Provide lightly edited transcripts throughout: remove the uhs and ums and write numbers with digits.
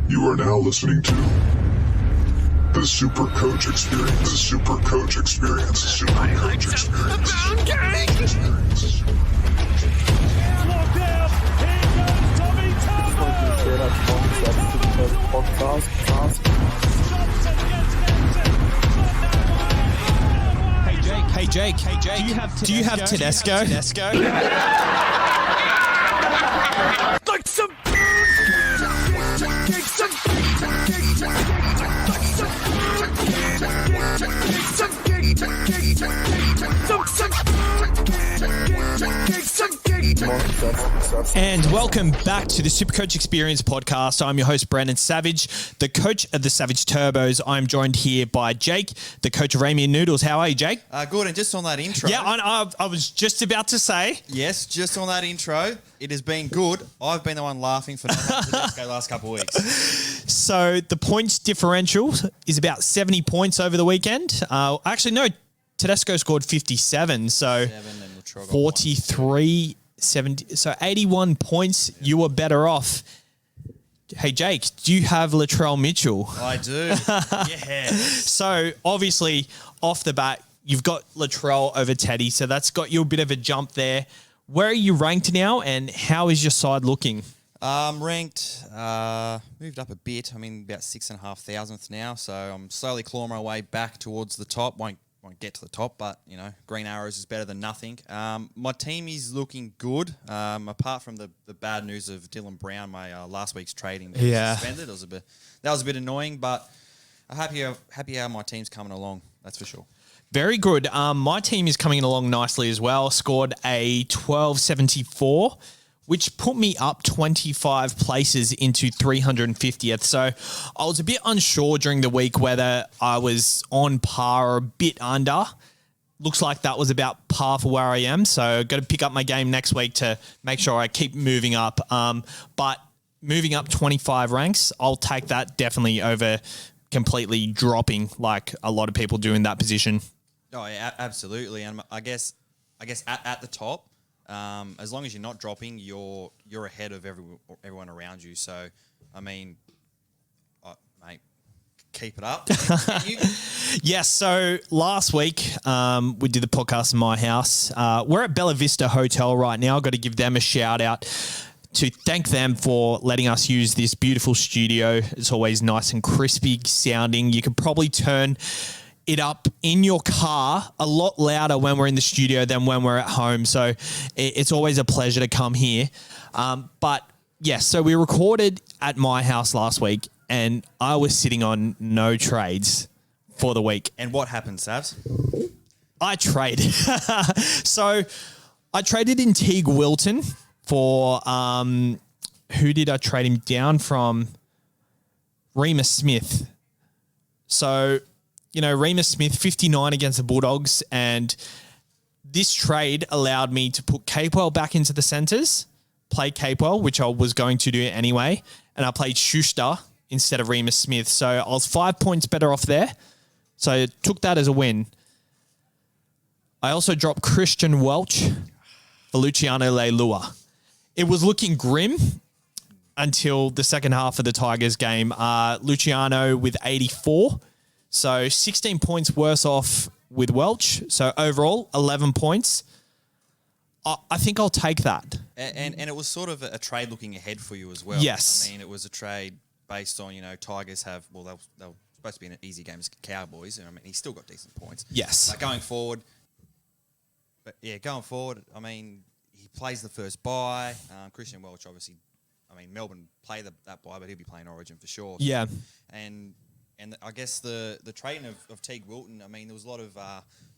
You are now listening to the Super Coach Experience. The Super Coach Experience. The Super Coach Experience. Hey Jake. Do you have Tedesco? Like some. And welcome back to the Super Coach Experience podcast. I'm your host, Brandon Savage, the coach of the Savage Turbos. I'm joined here by Jake, the coach of Ramy and Noodles. How are you, Jake? Good, and just on that intro. Yeah, I was just about to say. Yes, just on that intro. It has been good. I've been the one laughing for the last couple of weeks. So the points differential is about 70 points over the weekend. Actually, no, Tedesco scored 57, so 43, 70, so 81 points. You were better off. Hey, Jake, do you have Latrell Mitchell? I do. Yeah. So obviously, off the bat, you've got Latrell over Teddy, so that's got you a bit of a jump there. Where are you ranked now, and how is your side looking? Ranked, moved up a bit. I'm in about 6,500th now, so I'm slowly clawing my way back towards the top. Won't get to the top, but, you know, green arrows is better than nothing. My team is looking good, apart from the bad news of Dylan Brown, my last week's trading suspended. That was a bit annoying, but I'm happy how my team's coming along, that's for sure. Very good. My team is coming along nicely as well. Scored a 1274, which put me up 25 places into 350th. So I was a bit unsure during the week whether I was on par or a bit under. Looks like that was about par for where I am. So got to pick up my game next week to make sure I keep moving up. But moving up 25 ranks, I'll take that definitely over completely dropping like a lot of people do in that position. Oh, yeah, absolutely. And I guess at the top, as long as you're not dropping, you're ahead of everyone around you. So, I mean, mate, keep it up. Yes. So last week we did the podcast in my house. We're at Bella Vista Hotel right now. I've got to give them a shout out to thank them for letting us use this beautiful studio. It's always nice and crispy sounding. You can probably turn it up in your car a lot louder when we're in the studio than when we're at home. So it's always a pleasure to come here. But yes, so we recorded at my house last week and I was sitting on no trades for the week. And what happened, Savs? I traded. So I traded in Teague Wilton for, who did I trade him down from? Remus Smith. So, you know, Remus Smith, 59 against the Bulldogs, and this trade allowed me to put Capewell back into the centres, play Capewell, which I was going to do anyway, and I played Schuster instead of Remus Smith. So I was 5 points better off there. So I took that as a win. I also dropped Christian Welch for Luciano Leilua. It was looking grim until the second half of the Tigers game. Luciano with 84. So 16 points worse off with Welch. So overall, 11 points. I think I'll take that. And it was sort of a trade looking ahead for you as well. Yes. I mean, it was a trade based on, you know, Tigers have, well, they were supposed to be an easy game against Cowboys. And I mean, he's still got decent points. Yes. Going forward, I mean, he plays the first bye. Christian Welch, obviously, I mean, Melbourne play that bye, but he'll be playing Origin for sure. Yeah. And I guess the trading of Teague Wilton, I mean, there was a lot of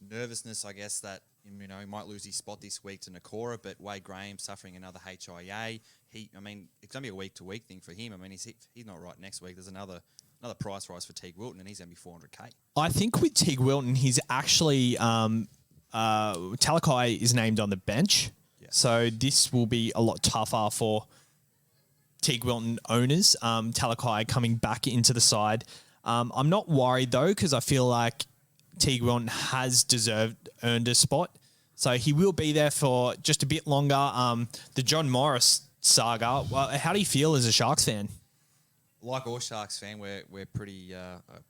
nervousness, I guess, that, you know, he might lose his spot this week to Nakora, but Wade Graham suffering another HIA. I mean, it's going to be a week-to-week thing for him. I mean, he's not right next week. There's another price rise for Teague Wilton, and he's going to be $400K. I think with Teague Wilton, he's actually Talakai is named on the bench. Yeah. So this will be a lot tougher for Teague Wilton owners. Talakai coming back into the side. I'm not worried, though, because I feel like Teague Wilton has earned a spot. So he will be there for just a bit longer. The John Morris saga, how do you feel as a Sharks fan? like all Sharks fan, we're pretty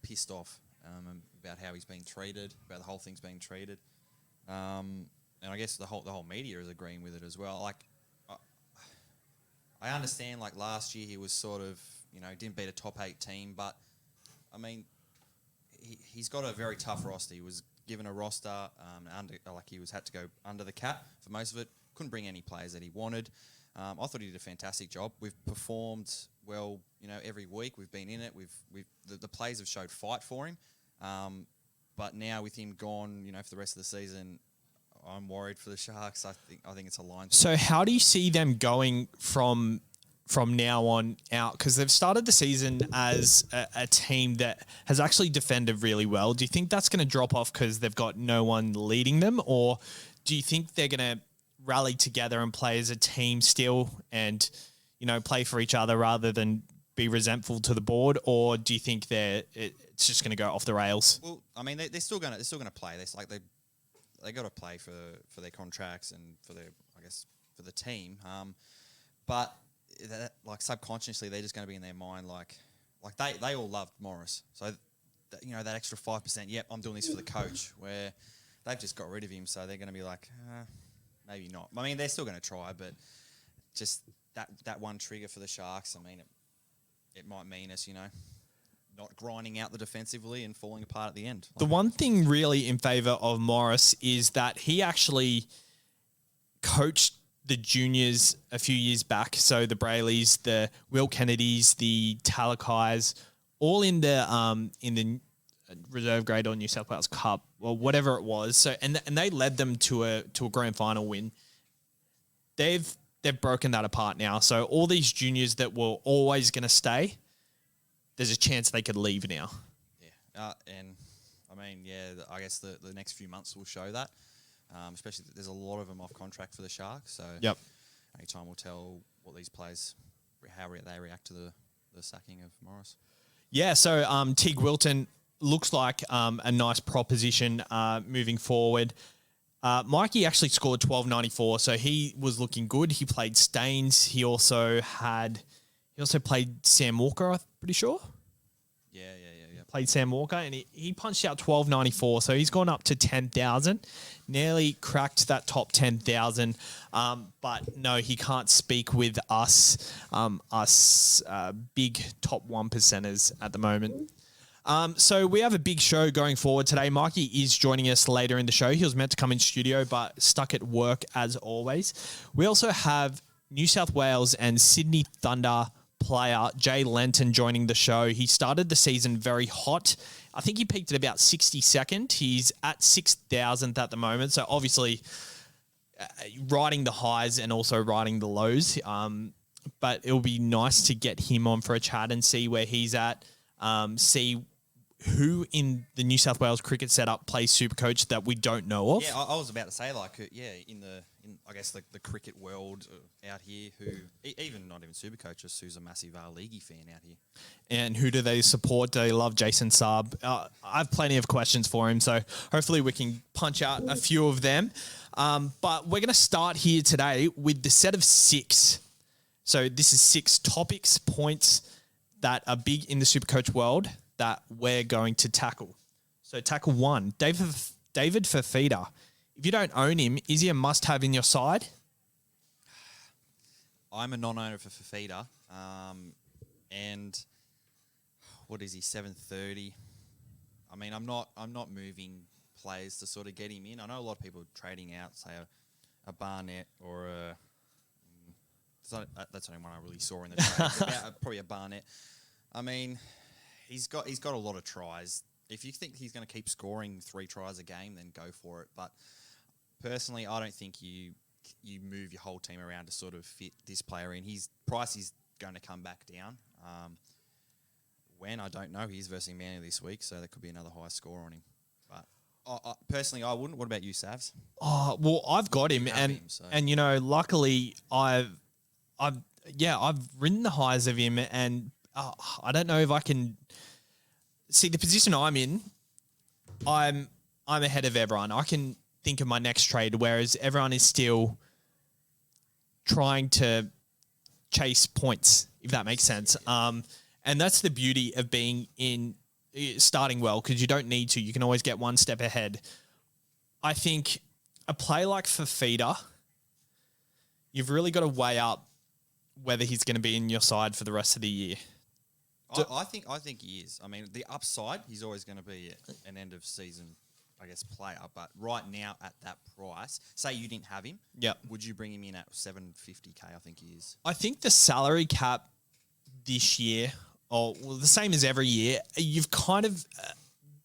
pissed off about how he's being treated, about the whole thing's being treated, and I guess the whole media is agreeing with it as well. Like, I understand. Like last year, he was sort of didn't beat a top 8 team, but I mean, he's got a very tough roster. He was given a roster he had to go under the cap for most of it. Couldn't bring any players that he wanted. I thought he did a fantastic job. We've performed well, every week. We've been in it. The players have showed fight for him. But now with him gone, for the rest of the season, I'm worried for the Sharks. I think it's a line. So how do you see them going from now on out? Because they've started the season as a team that has actually defended really well. Do you think that's going to drop off because they've got no one leading them? Or do you think they're going to rally together and play as a team still and, play for each other rather than be resentful to the board? Or do you think it's just going to go off the rails? Well, I mean, they're still going to play. They got to play for their contracts and for the team. But subconsciously, they're just going to be in their mind like they all loved Morris. So that extra 5%. Yep, I'm doing this for the coach. Where they've just got rid of him, so they're going to be like, maybe not. I mean, they're still going to try, but just that one trigger for the Sharks. I mean, it might mean us, not grinding out the defensively and falling apart at the end. The one thing really in favour of Morris is that he actually coached the juniors a few years back. So the Brayleys, the Will Kennedys, the Talakais, all in the reserve grade or New South Wales Cup or whatever it was. So and they led them to a grand final win. They've broken that apart now. So all these juniors that were always going to stay, there's a chance they could leave now. Yeah, and I mean, I guess the next few months will show that. Especially there's a lot of them off contract for the Sharks. So yep. Only time will tell what these players, how they react to the sacking of Morris. Yeah, so Teague Wilton looks like a nice proposition moving forward. Mikey actually scored 12.94, so he was looking good. He played Staines. He also played Sam Walker, I'm pretty sure. Yeah. Played Sam Walker, and he punched out 12.94, so he's gone up to 10,000. Nearly cracked that top 10,000, but no, he can't speak with us big top 1%ers at the moment. So we have a big show going forward today. Mikey is joining us later in the show. He was meant to come in studio, but stuck at work as always. We also have New South Wales and Sydney Thunder player Jay Lenton joining the show. He started the season very hot. I think he peaked at about 62nd. He's at 6,000th at the moment. So obviously riding the highs and also riding the lows. But it'll be nice to get him on for a chat and see where he's at. See who in the New South Wales cricket setup plays Supercoach that we don't know of. Yeah, I was about to say in I guess the cricket world out here, who even not even Supercoaches, who's a massive Leaguey fan out here. And who do they support? Do they love Jason Saab? I have plenty of questions for him, so hopefully we can punch out a few of them. But we're going to start here today with the set of 6. So this is 6 topics, points that are big in the Supercoach world that we're going to tackle. So tackle 1, David Fafita. If you don't own him, is he a must-have in your side? I'm a non-owner for Fafita, and what is he? 730. I mean, I'm not moving players to sort of get him in. I know a lot of people are trading out, say a Barnett or a. That's the only one I really saw in the trade. Probably a Barnett. I mean, he's got a lot of tries. If you think he's going to keep scoring 3 tries a game, then go for it. But personally, I don't think you move your whole team around to sort of fit this player in. His price is going to come back down. When, I don't know. He's versus Manly this week, so there could be another high score on him. But personally, I wouldn't. What about you, Savs? Oh, well, I've got him, and luckily I've ridden the highs of him, and I don't know if I can see the position I'm in. I'm ahead of everyone. I can think of my next trade, whereas everyone is still trying to chase points, if that makes sense. And And that's the beauty of being starting well, because you don't need to. You can always get one step ahead. I think a play like Fafita, you've really got to weigh up whether he's going to be in your side for the rest of the year. I think he is. I mean, the upside, he's always going to be an end of season, I guess, player. But right now at that price, say you didn't have him, would you bring him in at $750K? I think he is. I think the salary cap this year, the same as every year, you've kind of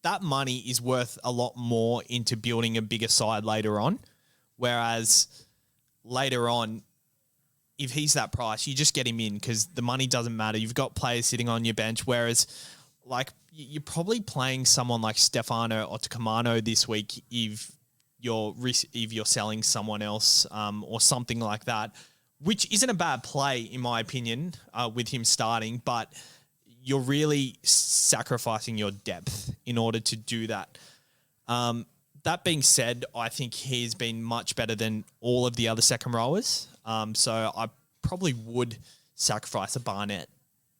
that money is worth a lot more into building a bigger side later on. Whereas later on, if he's that price, you just get him in because the money doesn't matter. You've got players sitting on your bench. Whereas, like, you're probably playing someone like Stefano Ottocamano this week if you're selling someone else or something like that, which isn't a bad play in my opinion with him starting, but you're really sacrificing your depth in order to do that. That being said, I think he's been much better than all of the other second rowers. So I probably would sacrifice a Barnett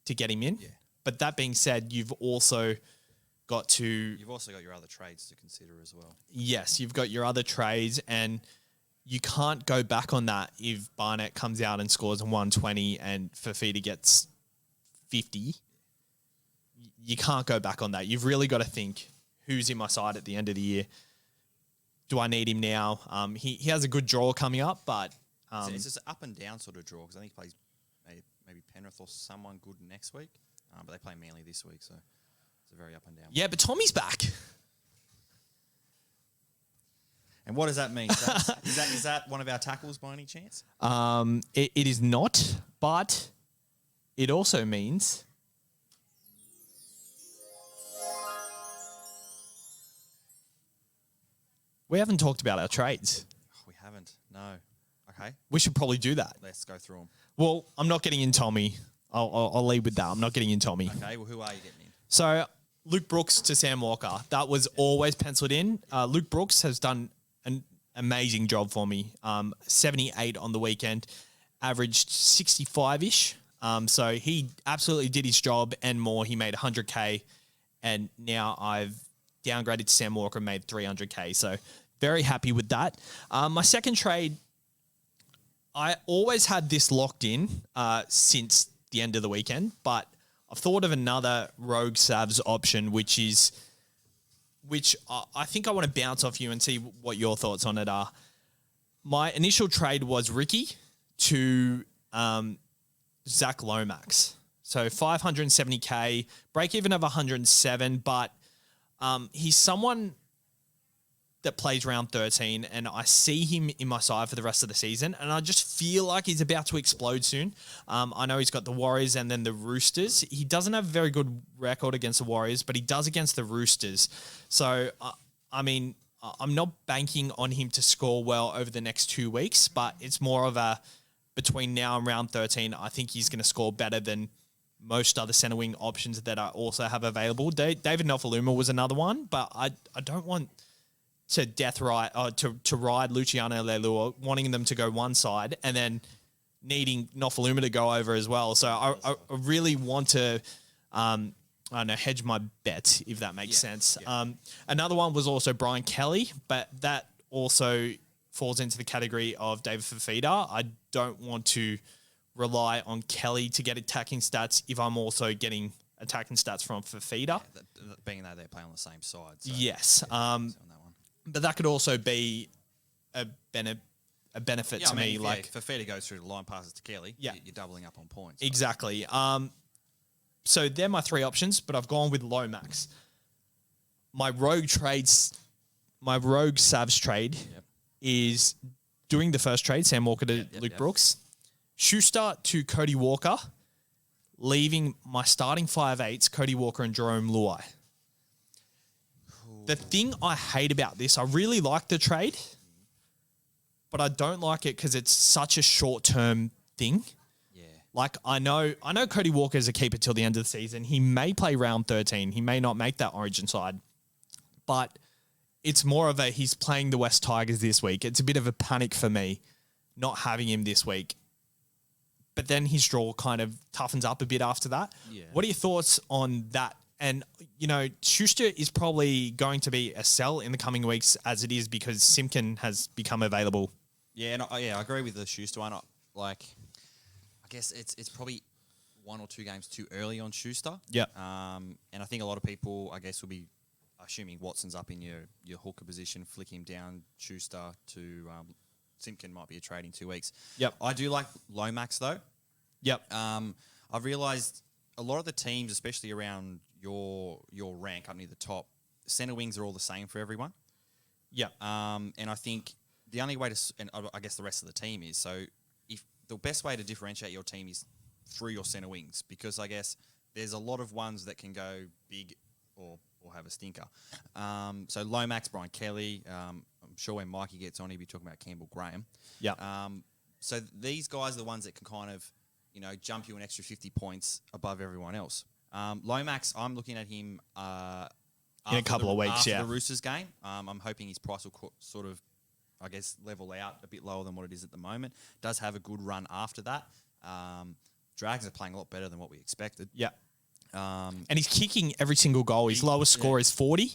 to get him in. Yeah. But that being said, you've also got your other trades to consider as well. Yes, you've got your other trades, and you can't go back on that if Barnett comes out and scores a 120 and Fafita gets 50. You can't go back on that. You've really got to think, who's in my side at the end of the year? Do I need him now? He has a good draw coming up, but... it's just an up and down sort of draw because I think he plays maybe Penrith or someone good next week. But they play Manly this week, so it's a very up and down. Yeah, but Tommy's back. And what does that mean? Is that one of our tackles by any chance? It is not, but it also means... we haven't talked about our trades. We haven't, no. Okay. We should probably do that. Let's go through them. Well, I'm not getting in Tommy. I'll lead with that. I'm not getting in Tommy. Okay, well, who are you getting in? So, Luke Brooks to Sam Walker. That was always penciled in. Luke Brooks has done an amazing job for me. 78 on the weekend, averaged 65-ish. So, he absolutely did his job and more. He made 100K, and now I've downgraded to Sam Walker and made 300K. So, very happy with that. My second trade... I always had this locked in since the end of the weekend, but I've thought of another Rogue Savs option, which I think I want to bounce off you and see what your thoughts on it are. My initial trade was Ricky to Zach Lomax. So 570K, break even of 107, but he's someone that plays round 13, and I see him in my side for the rest of the season, and I just feel like he's about to explode soon. I know he's got the Warriors and then the Roosters. He doesn't have a very good record against the Warriors, but he does against the Roosters. So, I mean, I'm not banking on him to score well over the next 2 weeks, but it's more of a between now and round 13, I think he's going to score better than most other centre wing options that I also have available. David Nofaluma was another one, but I don't want to to ride Luciano Leilua, wanting them to go one side and then needing Nofaluma to go over as well. So I really want to, hedge my bet, if that makes sense. Yeah. Another one was also Brian Kelly, but that also falls into the category of David Fafita. I don't want to rely on Kelly to get attacking stats if I'm also getting attacking stats from Fafita. Yeah, being that they're playing on the same side. So yes. But that could also be a benefit to me. Like Fafita goes through the line, passes to Kelly. Yeah, you're doubling up on points. So. Exactly. So they're my three options, but I've gone with Lomax. My Rogue Savs trade is doing the first trade, Sam Walker to Luke Brooks, Schuster to Cody Walker, leaving my starting 5'8", Cody Walker and Jerome Luai. The thing I hate about this, I really like the trade, but I don't like it because it's such a short-term thing. Yeah. Like, I know Cody Walker is a keeper till the end of the season. He may play round 13. He may not make that Origin side. But it's more of he's playing the West Tigers this week. It's a bit of a panic for me not having him this week. but then his draw kind of toughens up a bit after that. Yeah. What are your thoughts on that? And, Schuster is probably going to be a sell in the coming weeks as it is because Simpkin has become available. Yeah, and I agree with the Schuster one. I guess it's probably 1 or 2 games too early on Schuster. Yeah. And I think a lot of people, I guess, will be assuming Watson's up in your hooker position, flick him down Schuster to Simpkin might be a trade in 2 weeks. Yep. I do like Lomax though. Yep. I've realised a lot of the teams, especially around your rank up near the top, centre wings are all the same for everyone. Yep. And I think the only way to, and I guess the rest of the team is, so if the best way to differentiate your team is through your centre wings, because I guess there's a lot of ones that can go big or have a stinker. So Lomax, Brian Kelly, I'm sure when Mikey gets on, he'll be talking about Campbell Graham. Yeah. So these guys are the ones that can kind of, jump you an extra 50 points above everyone else. Lomax, I'm looking at him in a couple of weeks, after yeah. the Roosters game. I'm hoping his price will sort of, I guess, level out a bit lower than what it is at the moment. Does have a good run after that. Dragons are playing a lot better than what we expected. Yeah. And he's kicking every single goal. His lowest score is 40.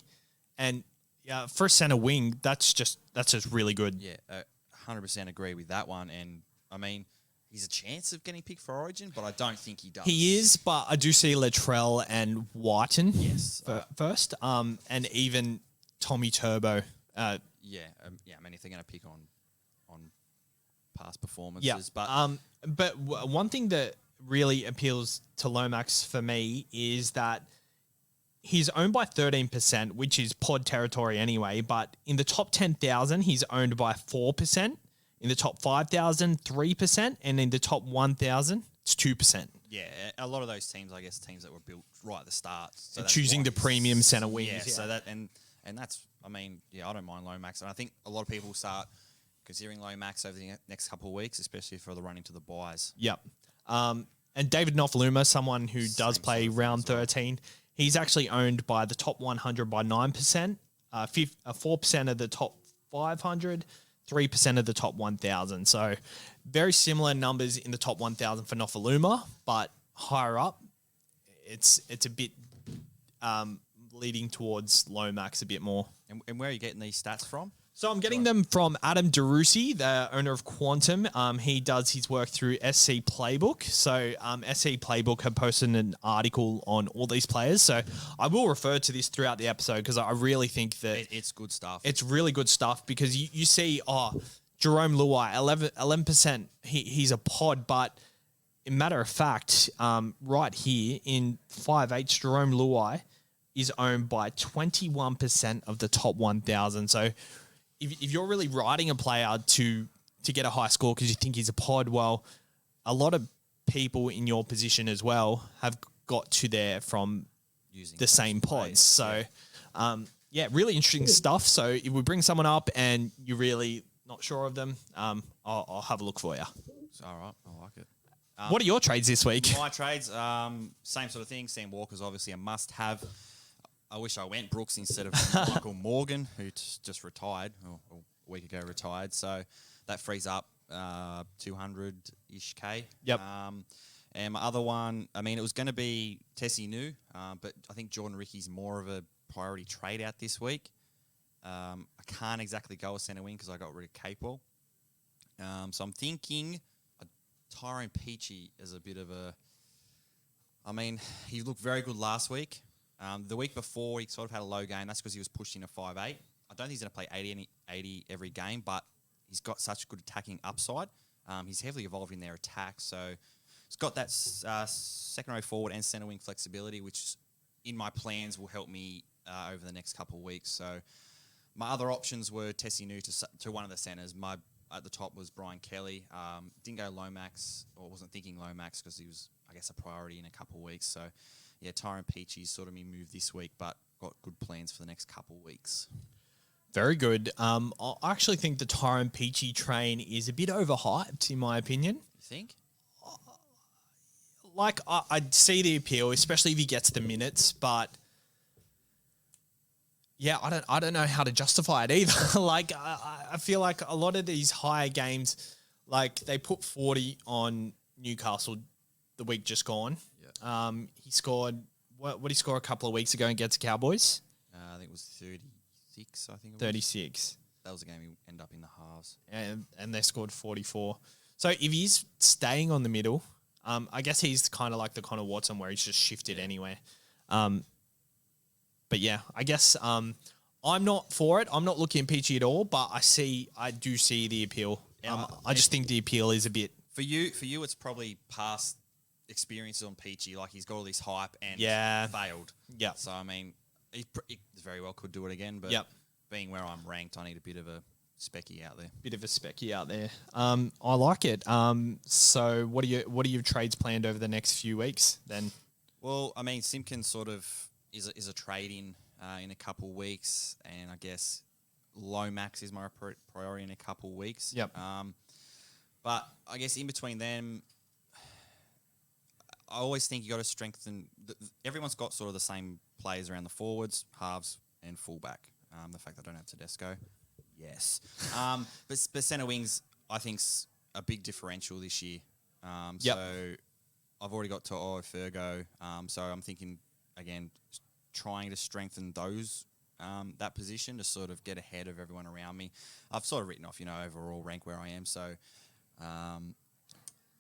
And for a centre wing, that's just really good. Yeah, 100% agree with that one. And, I mean, he's a chance of getting picked for Origin, but I don't think he does. He is, but I do see Latrell and Whiten first. And even Tommy Turbo. I mean, if they're going to pick on past performances. Yeah. But one thing that really appeals to Lomax for me is that he's owned by 13%, which is pod territory anyway. But in the top 10,000, he's owned by 4%. In the top 5,000, 3%. And in the top 1,000, it's 2%. Yeah, a lot of those teams, I guess, teams that were built right at the start. So choosing the premium centre wings. Yeah, so that, and that's, I mean, I don't mind Lomax. And I think a lot of people start considering Lomax over the next couple of weeks, especially for the run into the buys. Yep. And David Nofaluma, someone who does play round 13, he's actually owned by the top 100 by 9%, 4% of the top 500, 3% of the top 1,000. So very similar numbers in the top 1,000 for Nofaluma, but higher up, it's a bit leading towards Lomax a bit more. And where are you getting these stats from? So I'm getting them from Adam DeRusi, the owner of Quantum. He does his work through SC Playbook. So SC Playbook have posted an article on all these players. So I will refer to this throughout the episode because I really think that it's good stuff. It's really good stuff because you see, Jerome Luai, 11%, he's a pod, but in matter of fact, right here in 5/8, Jerome Luai is owned by 21% of the top 1,000. So if you're really riding a player to get a high score because you think he's a pod, well, a lot of people in your position as well have got to there from using the same pods. So, really interesting stuff. So if we bring someone up and you're really not sure of them, I'll have a look for you. All right, I like it. What are your trades this week? My trades, same sort of thing. Sam Walker's obviously a must-have. I wish I went Brooks instead of Michael Morgan, who just retired, or a week ago retired. So that frees up 200-ish K. Yep. And my other one, I mean, it was going to be Tessie New, but I think Jordan Ricky's more of a priority trade out this week. I can't exactly go a centre wing because I got rid of Capewell. So I'm thinking Tyrone Peachy is a bit of a... I mean, he looked very good last week. The week before, he sort of had a low game. That's because he was pushed in a 5'8". I don't think he's going to play 80 every game, but he's got such good attacking upside. He's heavily evolved in their attack. So he's got that second row forward and centre wing flexibility, which in my plans will help me over the next couple of weeks. So my other options were Tessie New to one of the centres. My at the top was Brian Kelly. Didn't go Lomax, or wasn't thinking Lomax because he was, I guess, a priority in a couple of weeks. So yeah, Tyrone Peachy's sort of me move this week, but got good plans for the next couple of weeks. Very good. I actually think the Tyrone Peachy train is a bit overhyped, in my opinion. You think? I see the appeal, especially if he gets the minutes, but yeah, I don't know how to justify it either. I feel like a lot of these higher games, like they put 40 on Newcastle the week just gone. Yeah. He scored, what did he score a couple of weeks ago against the Cowboys? I think it was 36, I think it was. 36. That was the game he ended up in the halves. And they scored 44. So if he's staying on the middle, I guess he's kind of like the Connor Watson where he's just shifted anywhere. But yeah, I guess I'm not for it. I'm not looking at Peachy at all, but I do see the appeal. I just think the appeal is a bit. For you, it's probably past experiences on Peachy. Like he's got all this hype and failed. Yeah. So I mean, he very well could do it again. But being where I'm ranked, I need a bit of a specky out there. Bit of a specky out there. I like it. So what are your trades planned over the next few weeks then? Well, I mean, Simpkins sort of is a trade in a couple of weeks, and I guess Lomax is my priority in a couple of weeks. Yep. But I guess in between them, I always think you got to strengthen. Everyone's got sort of the same players around the forwards, halves, and fullback. The fact that I don't have Tedesco, yes. But centre wings, I think's a big differential this year. So I've already got To'o Fergo. So I'm thinking again, trying to strengthen those that position to sort of get ahead of everyone around me. I've sort of written off, overall rank where I am. So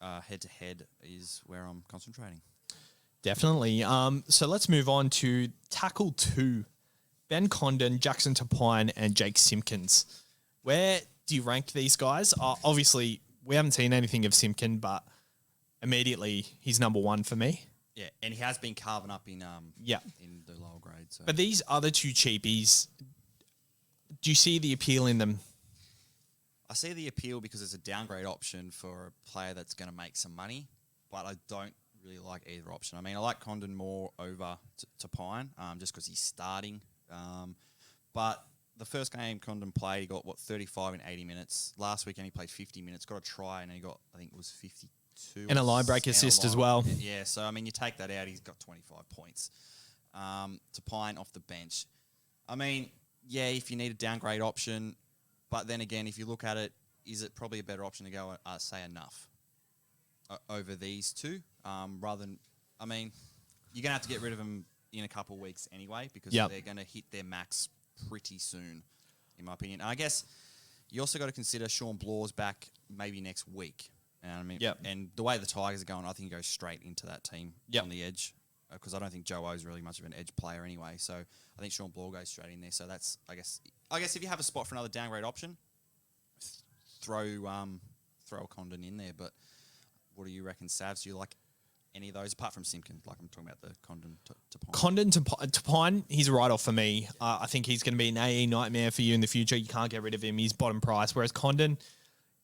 head to head is where I'm concentrating. Definitely. So let's move on to tackle 2. Ben Condon, Jackson Tapine, and Jake Simpkins. Where do you rank these guys? Obviously, we haven't seen anything of Simpkin, but immediately he's number 1 for me. Yeah, and he has been carving up in the lower grade. So. But these other 2 cheapies, do you see the appeal in them? I see the appeal because it's a downgrade option for a player that's going to make some money, but I don't really like either option. I mean, I like Condon more over Tapine just because he's starting. But the first game Condon played, he got, 35 in 80 minutes. Last weekend he played 50 minutes, got a try, and he got, I think it was 52. And a line break assist as well. Yeah, so, I mean, you take that out, he's got 25 points. Tapine off the bench. I mean, yeah, if you need a downgrade option, but then again, if you look at it, is it probably a better option to go, say, enough over these 2? Rather than, I mean, you're going to have to get rid of them in a couple of weeks anyway because they're going to hit their max pretty soon, in my opinion. And I guess you also got to consider Sean Blaw's back maybe next week. And I mean, and the way the Tigers are going, I think he goes straight into that team on the edge because I don't think Joe O's really much of an edge player anyway. So I think Sean Blaw goes straight in there. So that's, I guess if you have a spot for another downgrade option, throw a Condon in there. But what do you reckon, Savs? Do you like any of those apart from Simpkin? Like I'm talking about the Condon Tapine. Condon Tapine, he's a write-off for me. I think he's going to be an AE nightmare for you in the future. You can't get rid of him. He's bottom price. Whereas Condon,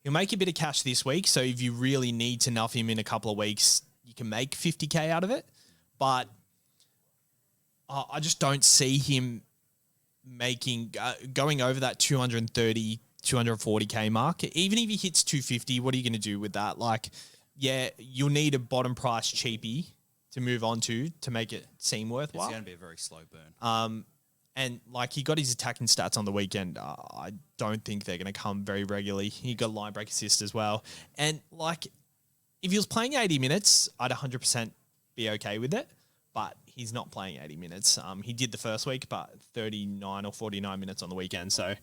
he'll make a bit of cash this week. So if you really need to nuff him in a couple of weeks, you can make 50K out of it. But I just don't see him going over that 230, 240K mark. Even if he hits 250, what are you going to do with that? Like, yeah, you'll need a bottom price cheapie to move on to make it seem worthwhile. It's going to be a very slow burn. And like he got his attacking stats on the weekend. I don't think they're going to come very regularly. He got a line break assist as well. And like, if he was playing 80 minutes, I'd 100% be okay with it. But he's not playing 80 minutes. He did the first week, but 39 or 49 minutes on the weekend. So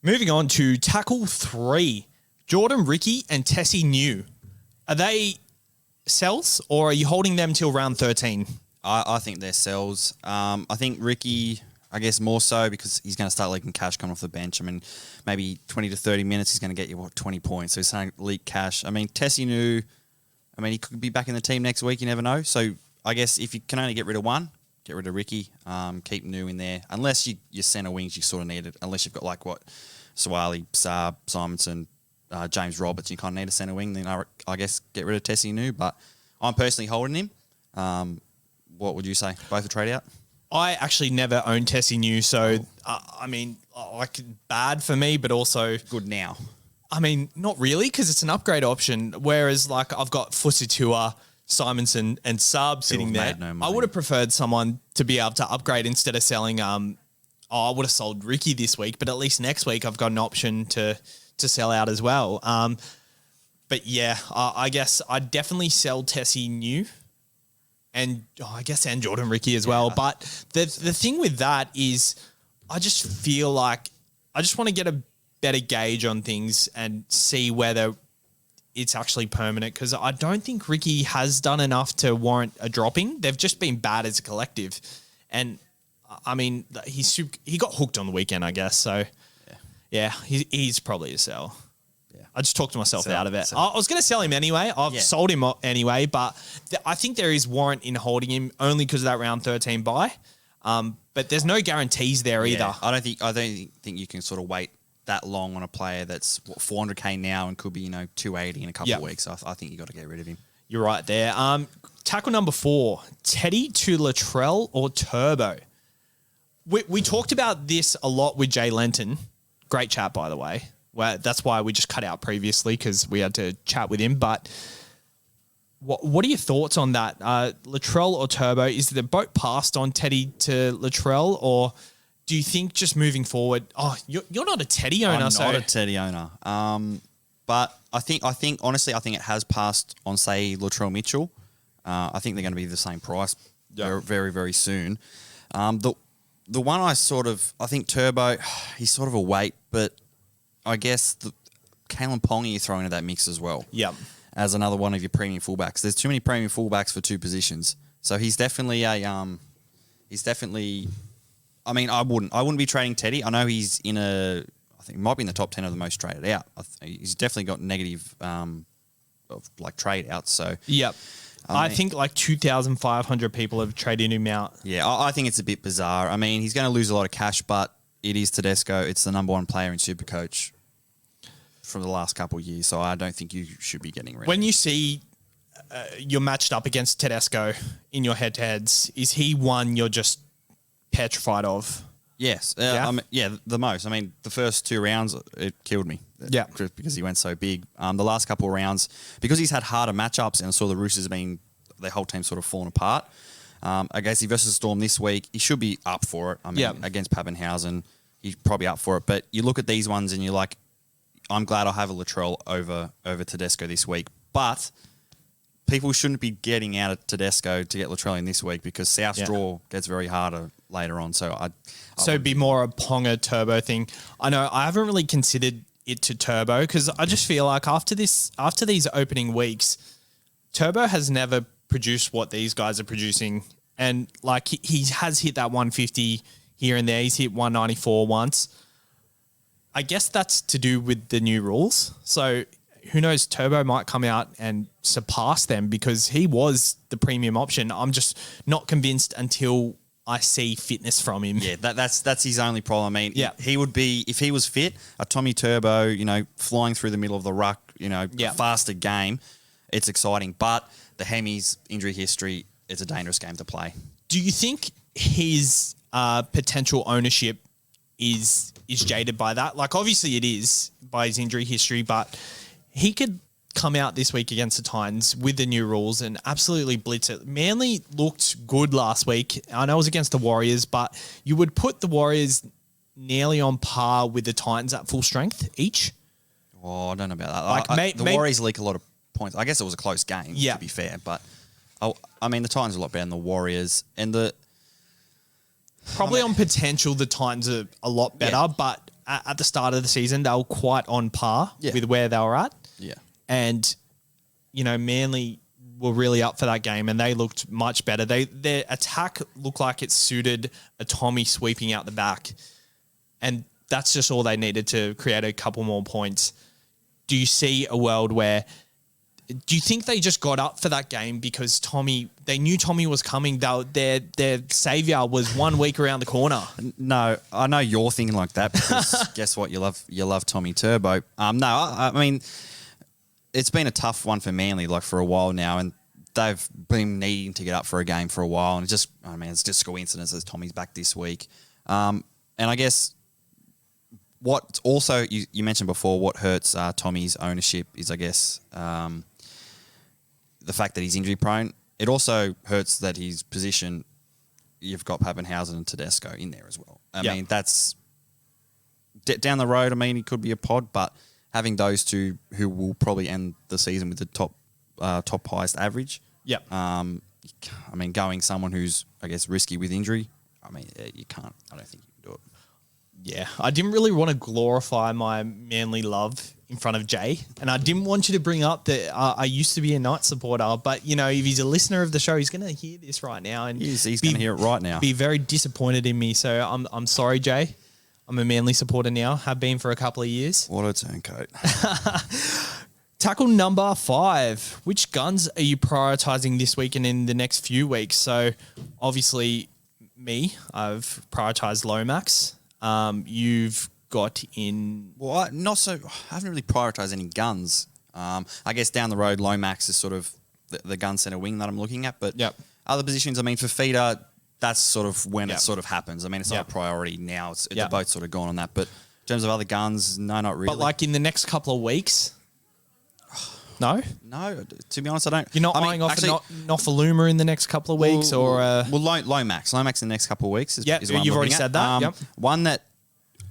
moving on to tackle 3, Jordan Ricky and Tessie New. Are they sells or are you holding them till round 13? I think they're sells. I think Ricky, I guess more so because he's going to start leaking cash coming off the bench. I mean, maybe 20 to 30 minutes, he's going to get you, 20 points. So he's starting to leak cash. I mean, Tessie New, he could be back in the team next week. You never know. So I guess if you can only get rid of one, get rid of Ricky, keep New in there. Unless your centre wings, you sort of need it. Unless you've got Swiley, Saab, Simonson, James Roberts, you kind of need a centre wing, then I guess get rid of Tessie New. But I'm personally holding him. What would you say? Both a trade out? I actually never owned Tessie New, so bad for me, but also good now. I mean, not really, because it's an upgrade option. Whereas, I've got Fusitua, Simonson, and Saab sitting there. I would have preferred someone to be able to upgrade instead of selling. I would have sold Ricky this week, but at least next week I've got an option to sell out as well. But yeah, I guess I'd definitely sell Tessie New and Jordan Ricky as well. But the thing with that is I just feel like I just want to get a better gauge on things and see whether it's actually permanent, because I don't think Ricky has done enough to warrant a dropping. They've just been bad as a collective. And I mean, he got hooked on the weekend, I guess. So yeah, he's probably a sell. Yeah. I just talked myself out of it. I was going to sell him anyway. I've sold him anyway, but I think there is warrant in holding him only because of that round 13 buy. But there's no guarantees there either. I don't think you can sort of wait that long on a player that's 400k now and could be 280 in a couple of weeks. So I think you got to get rid of him. You're right there. Tackle number 4, Teddy to Latrell or Turbo. We talked about this a lot with Jay Lenton. Great chat, by the way. Well, that's why we just cut out previously, because we had to chat with him. But what are your thoughts on that? Latrell or Turbo? Is the boat passed on Teddy to Latrell, or do you think just moving forward? Oh, you're not a Teddy owner. I'm not a Teddy owner. But I think honestly, it has passed on, say, Latrell Mitchell. I think they're going to be the same price very, very, very soon. The one I think Turbo, he's sort of a wait, but I guess Kalen Ponga you're throwing into that mix as well. Yep. As another one of your premium fullbacks. There's too many premium fullbacks for two positions. So he's definitely I mean, I wouldn't be trading Teddy. I know he's I think he might be in the top 10 of the most traded out. He's definitely got negative of trade outs. So yep. I think 2,500 people have traded him out. Yeah, I think it's a bit bizarre. I mean, he's going to lose a lot of cash, but it is Tedesco. It's the number one player in Supercoach from the last couple of years. So I don't think you should be getting rid of him. When you see you're matched up against Tedesco in your head-to-heads, is he one you're just petrified of? Yes. The most. I mean, the first 2 rounds, it killed me. Yeah. Because he went so big. The last couple of rounds, because he's had harder matchups and I saw the Roosters their whole team sort of fallen apart. Against the versus Storm this week, he should be up for it. I mean, against Pappenhausen, he's probably up for it. But you look at these ones and you're like, I'm glad I have a Latrell over Tedesco this week. But people shouldn't be getting out of Tedesco to get Latrell in this week, because South's draw gets very harder later on. So it'd be more a Ponga Turbo thing. I know I haven't really considered it to Turbo, because I just feel like after these opening weeks, Turbo has never produced what these guys are producing, and he has hit that 150 here and there. He's hit 194 once. I guess that's to do with the new rules. So who knows? Turbo might come out and surpass them, because he was the premium option. I'm just not convinced until I see fitness from him. Yeah, that's his only problem. I mean, he would be, if he was fit, a Tommy Turbo, flying through the middle of the ruck, faster game. It's exciting, but the Hemi's injury history, it's a dangerous game to play. Do you think his potential ownership is jaded by that? Obviously it is by his injury history, but he could come out this week against the Titans with the new rules and absolutely blitz it. Manly looked good last week. I know it was against the Warriors, but you would put the Warriors nearly on par with the Titans at full strength each. Oh, I don't know about that. The Warriors leak a lot of points. I guess it was a close game, to be fair, but I mean, the Titans are a lot better than the Warriors, and on potential, the Titans are a lot better, but at the start of the season, they were quite on par with where they were at. Yeah. And, Manly were really up for that game, and they looked much better. Their attack looked like it suited a Tommy sweeping out the back, and that's just all they needed to create a couple more points. Do you see a world where... Do you think they just got up for that game because they knew Tommy was coming? Their saviour was 1 week around the corner. No, I know you're thinking like that, because guess what? You love Tommy Turbo. I mean, it's been a tough one for Manly for a while now, and they've been needing to get up for a game for a while, and it's just coincidence that Tommy's back this week. And I guess what also you mentioned before, what hurts Tommy's ownership is, I guess, the fact that he's injury prone. It also hurts that his position, you've got Pappenhausen and Tedesco in there as well. I mean, that's down the road. I mean, he could be a pod, but having those two who will probably end the season with the top highest average. Yep. I mean, going someone who's, I guess, risky with injury, you can't. I don't think you can do it. Yeah, I didn't really want to glorify my Manly love in front of Jay, and I didn't want you to bring up that I used to be a Knights supporter, but, you know, if he's a listener of the show, he's going to hear this right now. And He's going to hear it right now. Be very disappointed in me, so I'm sorry, Jay. I'm a Manly supporter now, have been for a couple of years. What a turncoat. Tackle number 5. Which guns are you prioritising this week and in the next few weeks? So, obviously, I've prioritised Lomax. You've got in... Well, I haven't really prioritised any guns. I guess down the road, Lomax is sort of the gun centre wing that I'm looking at. But Yep. other positions, I mean, for feeder, that's sort of when Yep. it sort of happens. I mean, it's Yep. not a priority now. It's Yep. both sort of gone on that. But in terms of other guns, no, not really. But, like, in the next couple of weeks... No? No, to be honest, I don't. You're not eyeing off Nofaluma in the next couple of weeks? Lomax in the next couple of weeks is, Yep, is what I'm you've already looking said at. that, yep. One that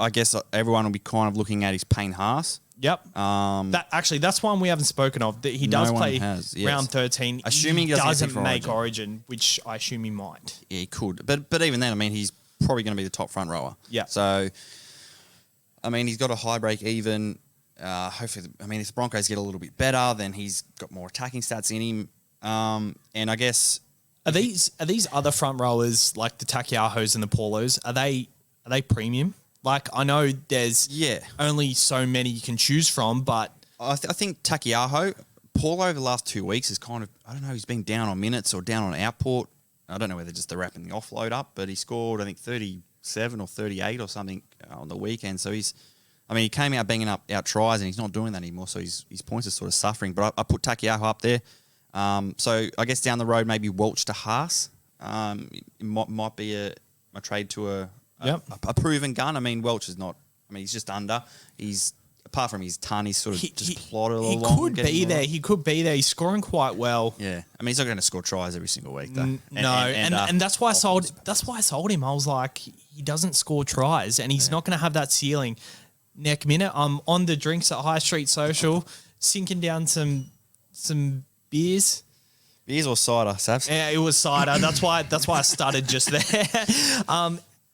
I guess everyone will be kind of looking at is Payne Haas. Yep. That's one we haven't spoken of. That he does No one play has, yes. round 13. Assuming he doesn't get doesn't make for Origin, which I assume he might. Yeah, he could. But even then, I mean, he's probably going to be the top front rower. Yeah. So, I mean, he's got a high break even. Hopefully, I mean, if the Broncos get a little bit better, then he's got more attacking stats in him. And I guess... Are these other front rowers, like the Takiahos and the Paulos, are they premium? Like, I know there's only so many you can choose from, but... I think Takiaho, Paul over the last 2 weeks is kind of, I don't know, he's been down on minutes or down on output. I don't know whether just they're wrapping the offload up, but he scored, I think, 37 or 38 or something on the weekend. So he came out banging out tries and he's not doing that anymore. So his points are sort of suffering. But I put Takiaho up there. So I guess down the road, maybe Welch to Haas. It might be a trade to a proven gun. I mean, Welch is not, he's just under. He's, apart from his ton, he's sort of just plodded along. He could be there. He could be there. He's scoring quite well. Yeah. I mean, he's not going to score tries every single week, though. And that's why I sold. That's why I sold him. I was like, he doesn't score tries, and he's not going to have that ceiling. Next minute, I'm on the drinks at High Street Social, sinking down some beers. Beers or cider, Savs? Yeah, it was cider. That's why I started just there.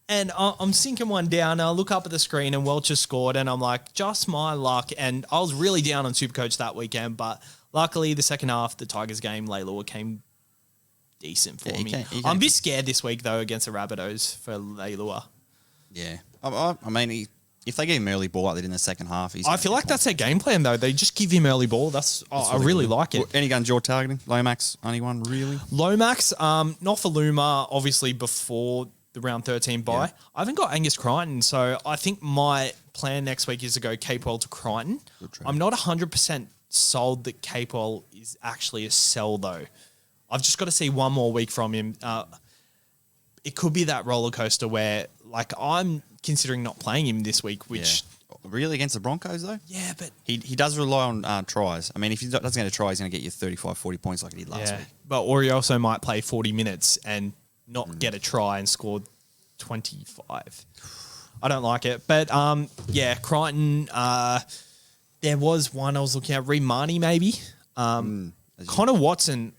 And I'm sinking one down. And I look up at the screen and Welch has scored, and I'm like, just my luck. And I was really down on Supercoach that weekend, but luckily the second half, the Tigers game, Leilua came decent for me. I'm a bit scared this week though against the Rabbitohs for Leilua. Yeah, I mean, if they give him early ball like they did in the second half, I feel like that's their game plan though. They just give him early ball. I really like it. Well, any guns you're targeting? Lomax, only one really? Lomax, Nofaluma, obviously before the round 13 bye. Yeah. I haven't got Angus Crichton, so I think my plan next week is to go Capewell to Crichton. I'm not 100% sold that Capewell is actually a sell though. I've just got to see one more week from him. It could be that roller coaster where, like, I'm considering not playing him this week, which... Yeah. Really? Against the Broncos, though? Yeah, but... He does rely on tries. I mean, if he doesn't get a try, he's going to get you 35, 40 points like he did last week. But or he also might play 40 minutes and not get a try and score 25. I don't like it. But, Crichton, there was one I was looking at, Reed Marnie maybe. Connor Watson...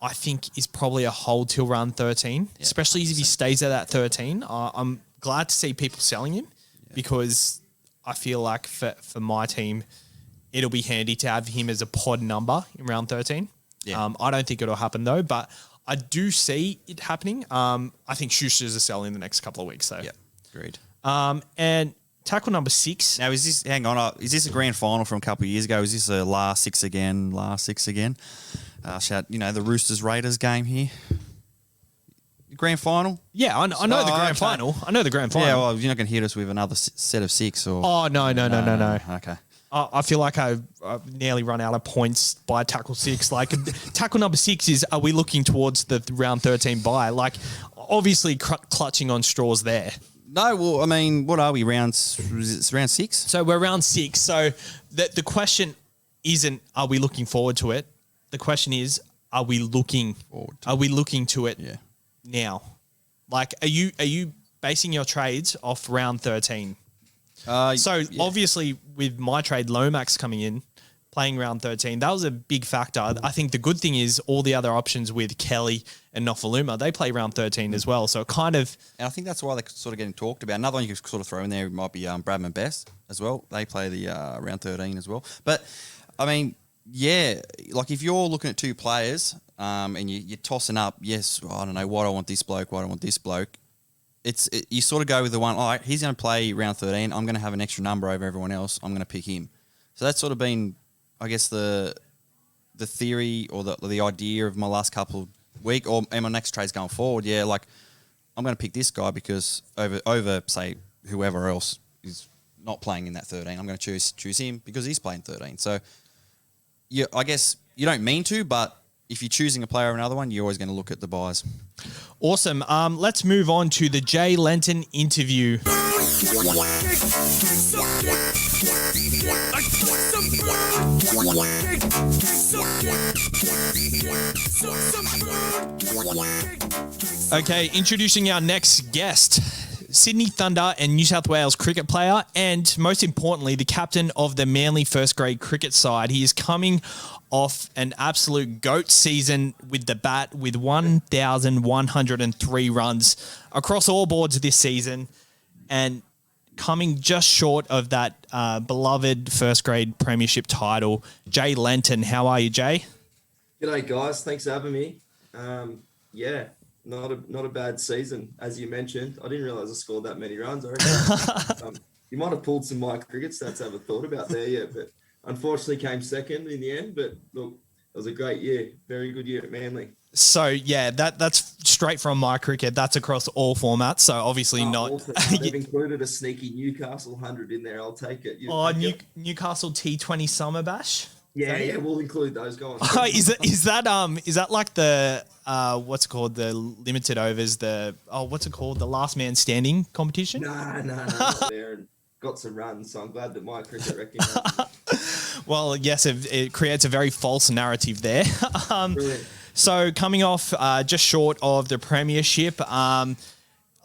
I think is probably a hold till round 13, especially if he stays at that 13. I'm glad to see people selling him because I feel like for my team, it'll be handy to have him as a pod number in round 13. Yeah. I don't think it'll happen though, but I do see it happening. I think Schuster's a sell in the next couple of weeks though. Yeah, agreed. And tackle number 6. Now, is this a grand final from a couple of years ago? Is this a last six again? Shout, the Roosters Raiders game here. Grand final? Yeah, I know the grand final. I know the grand final. Yeah, well, you're not going to hit us with another set of 6 or... Oh, no. Okay. I feel like I've nearly run out of points by tackle 6. Like, tackle number 6 is, are we looking towards the round 13 bye? Like, obviously clutching on straws there. No, well, I mean, what are we, round 6? So we're round 6. So the question isn't, are we looking forward to it? The question is, are we looking to it now? Like, are you basing your trades off round 13? So obviously with my trade, Lomax coming in, playing round 13, that was a big factor. I think the good thing is all the other options with Kelly and Nofaluma, they play round 13 as well. So it kind of... And I think that's why they're sort of getting talked about. Another one you could sort of throw in there might be Bradman Best as well. They play the round 13 as well. But, I mean, yeah, like if you're looking at two players and you're tossing up, yes, I don't know, why do I want this bloke, why do I want this bloke? You sort of go with the one, all right, he's going to play round 13. I'm going to have an extra number over everyone else. I'm going to pick him. So that's sort of been... I guess the theory or the idea of my last couple of weeks or my next trades going forward, yeah, like I'm going to pick this guy because over say whoever else is not playing in that 13, I'm going to choose him because he's playing 13. So yeah, I guess you don't mean to, but if you're choosing a player over another one, you're always going to look at the buys. Awesome. Let's move on to the Jay Lenton interview. Okay, introducing our next guest, Sydney Thunder and New South Wales cricket player, and most importantly, the captain of the Manly first grade cricket side. He is coming off an absolute GOAT season with the bat with 1,103 runs across all boards this season and coming just short of that beloved first grade premiership title. Jay Lenton, how are you, Jay? G'day, guys. Thanks for having me. Yeah, not a bad season, as you mentioned. I didn't realise I scored that many runs. I reckon. You might have pulled some my cricket stats I haven't thought about there yet, but unfortunately came second in the end. But look, it was a great year. Very good year at Manly. So, yeah, that's straight from my cricket. That's across all formats. So, obviously not. They've included a sneaky Newcastle 100 in there. I'll take it. Newcastle T20 Summer Bash? Yeah, we'll include those guys. Is that like the what's it called, the limited overs, what's it called, the last man standing competition? No, not there, and got some runs, so I'm glad that my cricket recognizes. Well, yes, it creates a very false narrative there. Brilliant. So coming off just short of the premiership, a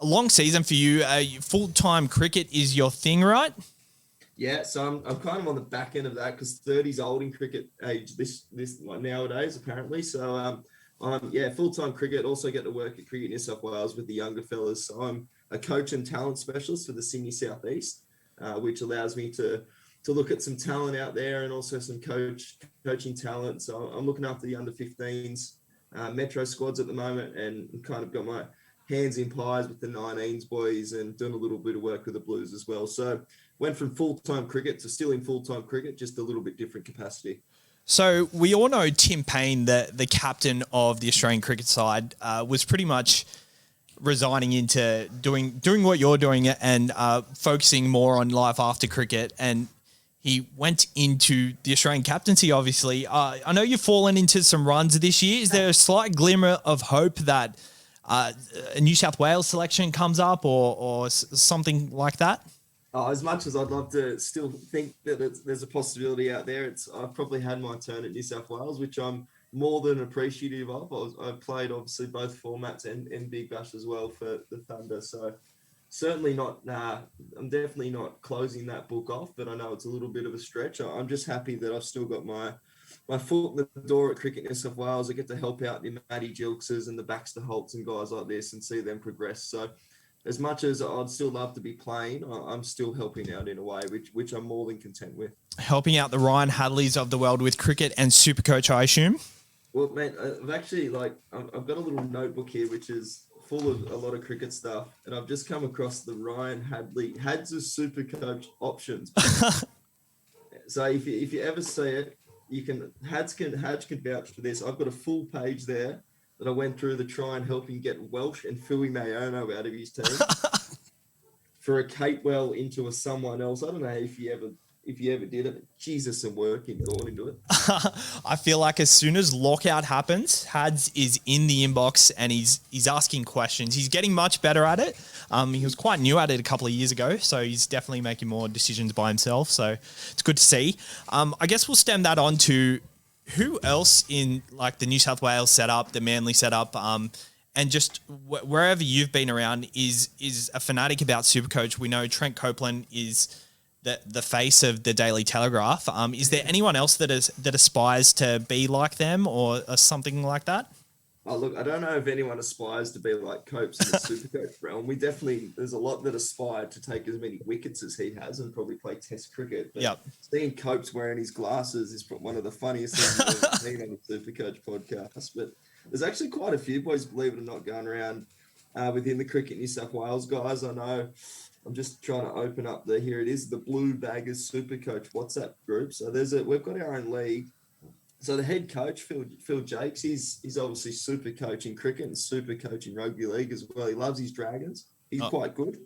long season for you. Full-time cricket is your thing, right? Yeah, so I'm kind of on the back end of that because 30's old in cricket age this like nowadays apparently. So full-time cricket. Also get to work at Cricket New South Wales with the younger fellas. So I'm a coach and talent specialist for the Sydney Southeast, which allows me to look at some talent out there and also some coaching talent. So I'm looking after the under 15s, Metro squads at the moment, and kind of got my hands in pies with the 19s boys and doing a little bit of work with the Blues as well. So went from full-time cricket to still in full-time cricket, just a little bit different capacity. So we all know Tim Payne, the captain of the Australian cricket side, was pretty much resigning into doing what you're doing and focusing more on life after cricket. And he went into the Australian captaincy, obviously. I know you've fallen into some runs this year. Is there a slight glimmer of hope that a New South Wales selection comes up or something like that? As much as I'd love to still think that there's a possibility out there, I've probably had my turn at New South Wales, which I'm more than appreciative of. I've played obviously both formats and Big Bash as well for the Thunder. So certainly not, I'm definitely not closing that book off, but I know it's a little bit of a stretch. I'm just happy that I've still got my foot in the door at Cricket New South Wales. I get to help out the Matty Gilkses and the Baxter Holts and guys like this and see them progress. So as much as I'd still love to be playing, I'm still helping out in a way, which I'm more than content with. Helping out the Ryan Hadleys of the world with cricket and Supercoach, I assume? Well, man, I've actually, I've got a little notebook here, which is full of a lot of cricket stuff, and I've just come across the Ryan Hadley Hads' Supercoach options. So if you ever see it, Hadge can vouch for this. I've got a full page there that I went through to try and help him get Welsh and Fui Mayono out of his team for a Capewell into a someone else. I don't know if you ever did it. Jesus, some work gone into it. I feel like as soon as lockout happens, Hads is in the inbox and he's asking questions. He's getting much better at it. He was quite new at it a couple of years ago, so he's definitely making more decisions by himself. So it's good to see. I guess we'll stem that on to who else in like the New South Wales setup, the Manly setup, and just wherever you've been around is a fanatic about Supercoach. We know Trent Copeland is the face of the Daily Telegraph. Is there anyone else that aspires to be like them or something like that? Oh, look, I don't know if anyone aspires to be like Copes in the Supercoach realm. There's a lot that aspire to take as many wickets as he has and probably play Test cricket. But seeing Copes wearing his glasses is one of the funniest things I've ever seen on the Supercoach podcast. But there's actually quite a few boys, believe it or not, going around within the Cricket New South Wales guys. I know. I'm just trying to open up here it is, the Blue Baggers Supercoach WhatsApp group. So we've got our own league. So the head coach, Phil Jakes, he's obviously super coaching cricket and super coaching rugby league as well. He loves his Dragons. He's quite good.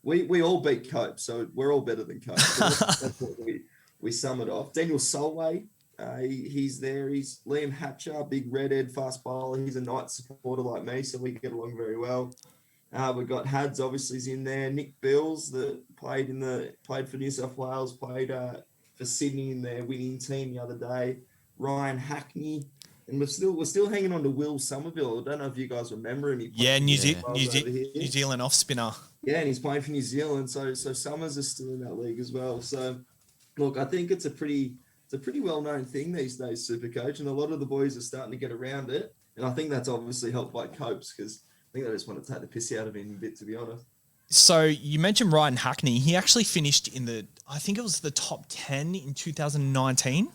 We all beat Cope, so we're all better than Cope. So that's what we sum it off. Daniel Solway, he's there. He's Liam Hatcher, big redhead fast bowler. He's a Knights supporter like me, so we get along very well. We've got Hads, obviously, is in there. Nick Bills, that played for New South Wales, played for Sydney in their winning team the other day. Ryan Hackney, and we're still hanging on to Will Somerville. I don't know if you guys remember him. New Zealand off spinner. Yeah, and he's playing for New Zealand. So Summers is still in that league as well. So look, I think it's a pretty well known thing these days, Supercoach, and a lot of the boys are starting to get around it. And I think that's obviously helped by Copes because I think they just want to take the piss out of him a bit, to be honest. So you mentioned Ryan Hackney. He actually finished I think it was the top 10 in 2019.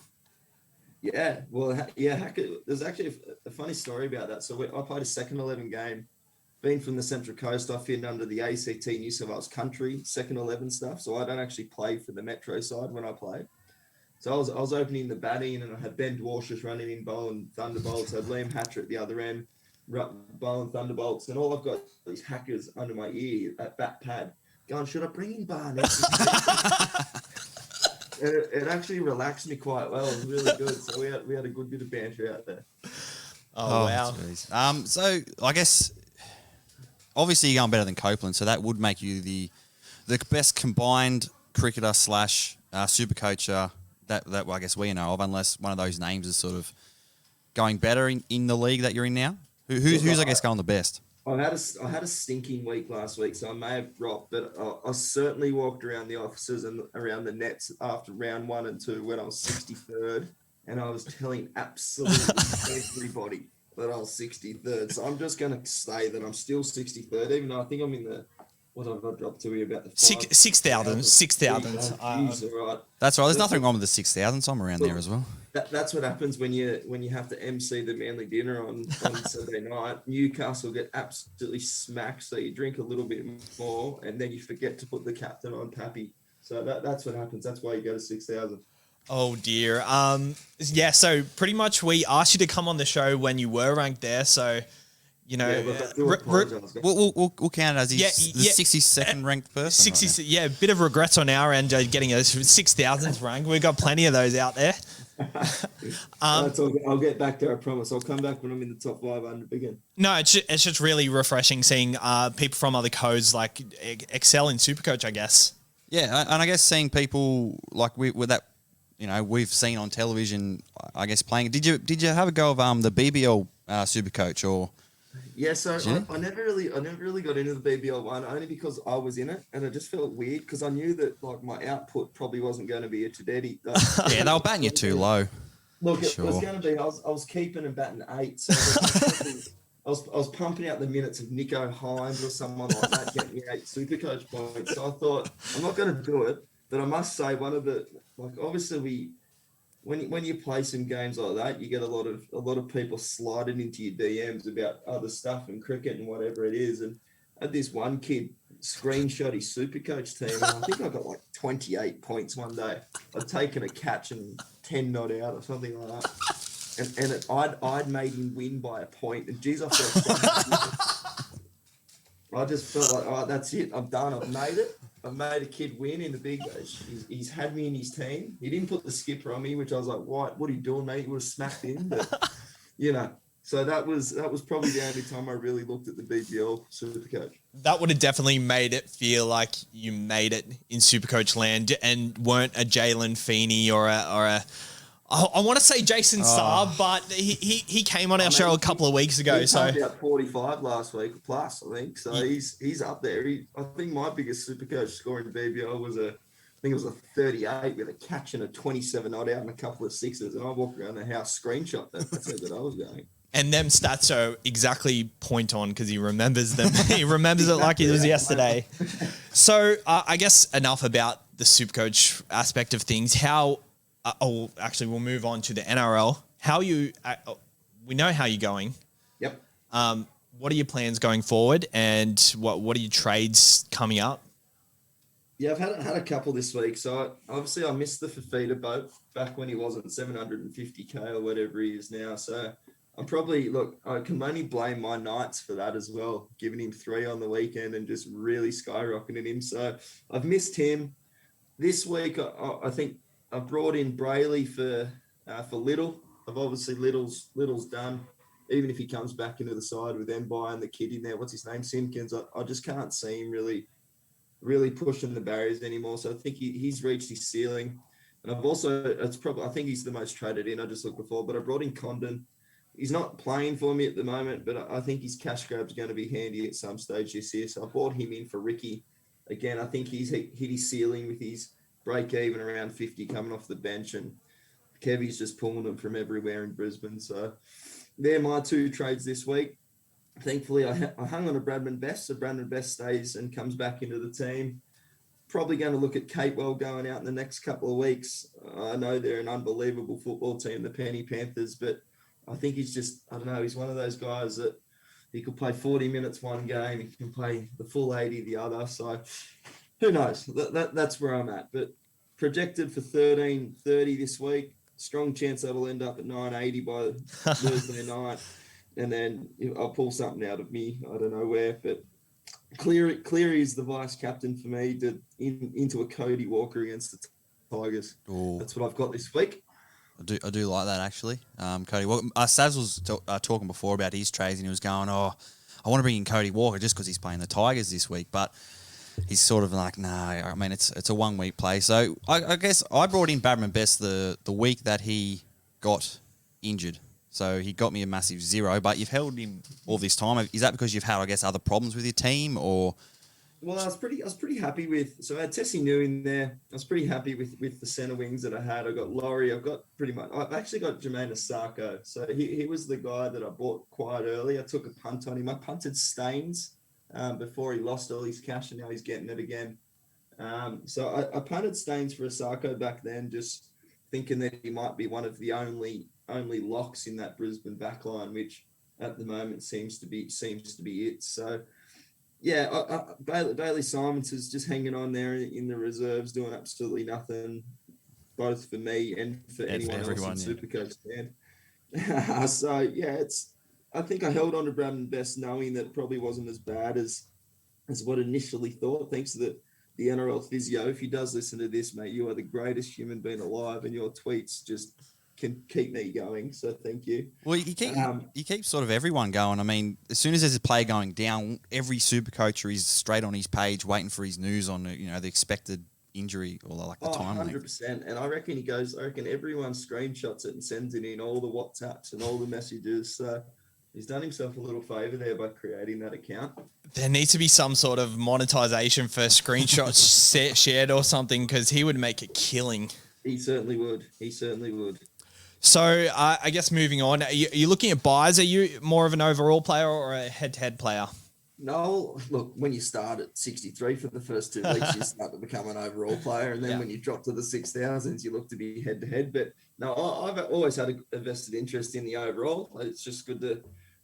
Yeah, well, there's actually a funny story about that. So I played a second 11 game, being from the Central Coast, I fit under the ACT New South Wales country second 11 stuff. So I don't actually play for the Metro side when I play. So I was opening the batting and I had Ben Dwarshuis running in bowling thunderbolts. I had Liam Hatcher at the other end bowling thunderbolts. And all I've got these hackers under my ear at bat pad going, should I bring in Barnett? It actually relaxed me quite well. It was really good. So we had a good bit of banter out there. Oh wow. Geez. So I guess obviously you're going better than Copeland, so that would make you the best combined cricketer / super coacher that I guess we know of, unless one of those names is sort of going better in the league that you're in now. Who's I guess going the best? I had a stinking week last week, so I may have dropped, but I certainly walked around the offices and around the nets after round 1 and 2 when I was 63rd, and I was telling absolutely everybody that I was 63rd. So I'm just going to say that I'm still 63rd, even though I think I'm in the what have I dropped to here about the 6,000. 6,000. All right. That's right. There's nothing wrong with the 6,000. So I'm around there as well. That's what happens when you have to MC the Manly dinner on Saturday night. Newcastle get absolutely smacked, so you drink a little bit more, and then you forget to put the captain on Pappy. So that's what happens. That's why you go to 6,000. Oh dear. Yeah. So pretty much we asked you to come on the show when you were ranked there. So. You know, we'll count it as the 62nd ranked person. 60, right, a bit of regrets on our end getting a 6,000th rank. We've got plenty of those out there. I'll get back there, I promise. I'll come back when I'm in the top 500 again. No, it's just really refreshing seeing people from other codes like excel in Supercoach, I guess. Yeah, and I guess seeing people like with that, you know, we've seen on television, I guess playing. Did you have a go of the BBL Supercoach or? Yeah, so I never really got into the BBL one only because I was in it, and I just felt weird because I knew that like my output probably wasn't going to be a Teddy. Yeah, they were batting you too low. Look, it was going to be. I was keeping and batting 8. So I was pumping out the minutes of Nico Hines or someone like that, getting me 8 Supercoach points. So I thought I'm not going to do it, but I must say obviously when you play some games like that, you get a lot of people sliding into your DMs about other stuff and cricket and whatever it is. And I had this one kid screenshot his Supercoach team, and I think I got like 28 points one day. I'd taken a catch and 10 not out or something like that. And I'd made him win by a point. And geez, I just felt like, oh, that's it. I'm done. I've made it. I've made a kid win in the big. He's had me in his team. He didn't put the skipper on me, which I was like, what are you doing, mate? You would have smacked him. But, you know, so that was probably the only time I really looked at the BBL Supercoach. That would have definitely made it feel like you made it in Supercoach land and weren't a Jalen Feeney or a I want to say Jason Saab, but he came on our show a couple of weeks ago. He about 45 last week plus, I think. So he's up there. I think my biggest Supercoach score in BBL think it was a 38 with a catch and a 27 odd out and a couple of sixes. And I walked around the house, screenshot that. That's how good I was going. And them stats are exactly point on because he remembers them. He remembers it like it was yesterday. So I guess enough about the Supercoach aspect of things. Actually, we'll move on to the NRL. We know how you're going. Yep. What are your plans going forward, and what are your trades coming up? Yeah, I've had a couple this week. So I missed the Fafita boat back when he wasn't 750k or whatever he is now. So I can only blame my Knights for that as well, giving him 3 on the weekend and just really skyrocketing him. So I've missed him. This week, I think I've brought in Brayley for Little. Obviously Little's done. Even if he comes back into the side with Mbai and the kid in there, what's his name, Simpkins, I just can't see him really pushing the barriers anymore. So I think he's reached his ceiling. And I think he's the most traded in. I just looked before, but I brought in Condon. He's not playing for me at the moment, but I think his cash grab's going to be handy at some stage this year. So I brought him in for Ricky. Again, I think he's hit his ceiling with his break even around 50 coming off the bench, and Kevy's just pulling them from everywhere in Brisbane. So they're my 2 trades this week. Thankfully, I hung on a Bradman Best, so Bradman Best stays and comes back into the team. Probably going to look at Capewell going out in the next couple of weeks. I know they're an unbelievable football team, the Penny Panthers, but I think he's he's one of those guys that he could play 40 minutes one game, he can play the full 80 the other. So who knows? That's where I'm at. But projected for 13.30 this week. Strong chance that'll end up at 9.80 by Thursday night. And then I'll pull something out of me. I don't know where, but Cleary is the vice captain for me into a Cody Walker against the Tigers. Ooh. That's what I've got this week. I do like that, actually. Cody Walker. Savs was talking before about his trades, and he was going, I want to bring in Cody Walker just because he's playing the Tigers this week. But he's sort of like, I mean, it's a 1 week play. So I guess I brought in Badman Best the week that he got injured. So he got me a massive 0, but you've held him all this time. Is that because you've had, I guess, other problems with your team, or? Well, I was pretty happy with. So I had Tessie New in there. I was pretty happy with the centre wings that I had. I got Laurie. I've actually got Jermaine Asako. So he was the guy that I bought quite early. I took a punt on him. I punted Staines before he lost all his cash, and now he's getting it again. So I punted Staines for Asako back then, just thinking that he might be one of the only locks in that Brisbane backline, which at the moment seems to be it. So. Yeah, Bailey Simons is just hanging on there in the reserves, doing absolutely nothing, both for me and for anyone else in Supercoach stand. So yeah, I think I held on to Bradman Best, knowing that it probably wasn't as bad as what initially thought. Thanks to the NRL physio. If he does listen to this, mate, you are the greatest human being alive, and your tweets just can keep me going. So thank you. Well, you keep sort of everyone going. I mean, as soon as there's a play going down, every super coacher is straight on his page waiting for his news on the expected injury or like the time. 100%. And I reckon everyone screenshots it and sends it in all the WhatsApps and all the messages. So he's done himself a little favor there by creating that account. There needs to be some sort of monetization for screenshots shared or something, because he would make a killing. He certainly would. So I guess moving on, are you looking at buys? Are you more of an overall player or a head-to-head player? No, look, when you start at 63 for the first 2 weeks, you start to become an overall player. And then when you drop to the 6,000s, you look to be head-to-head. But no, I've always had a vested interest in the overall. It's just good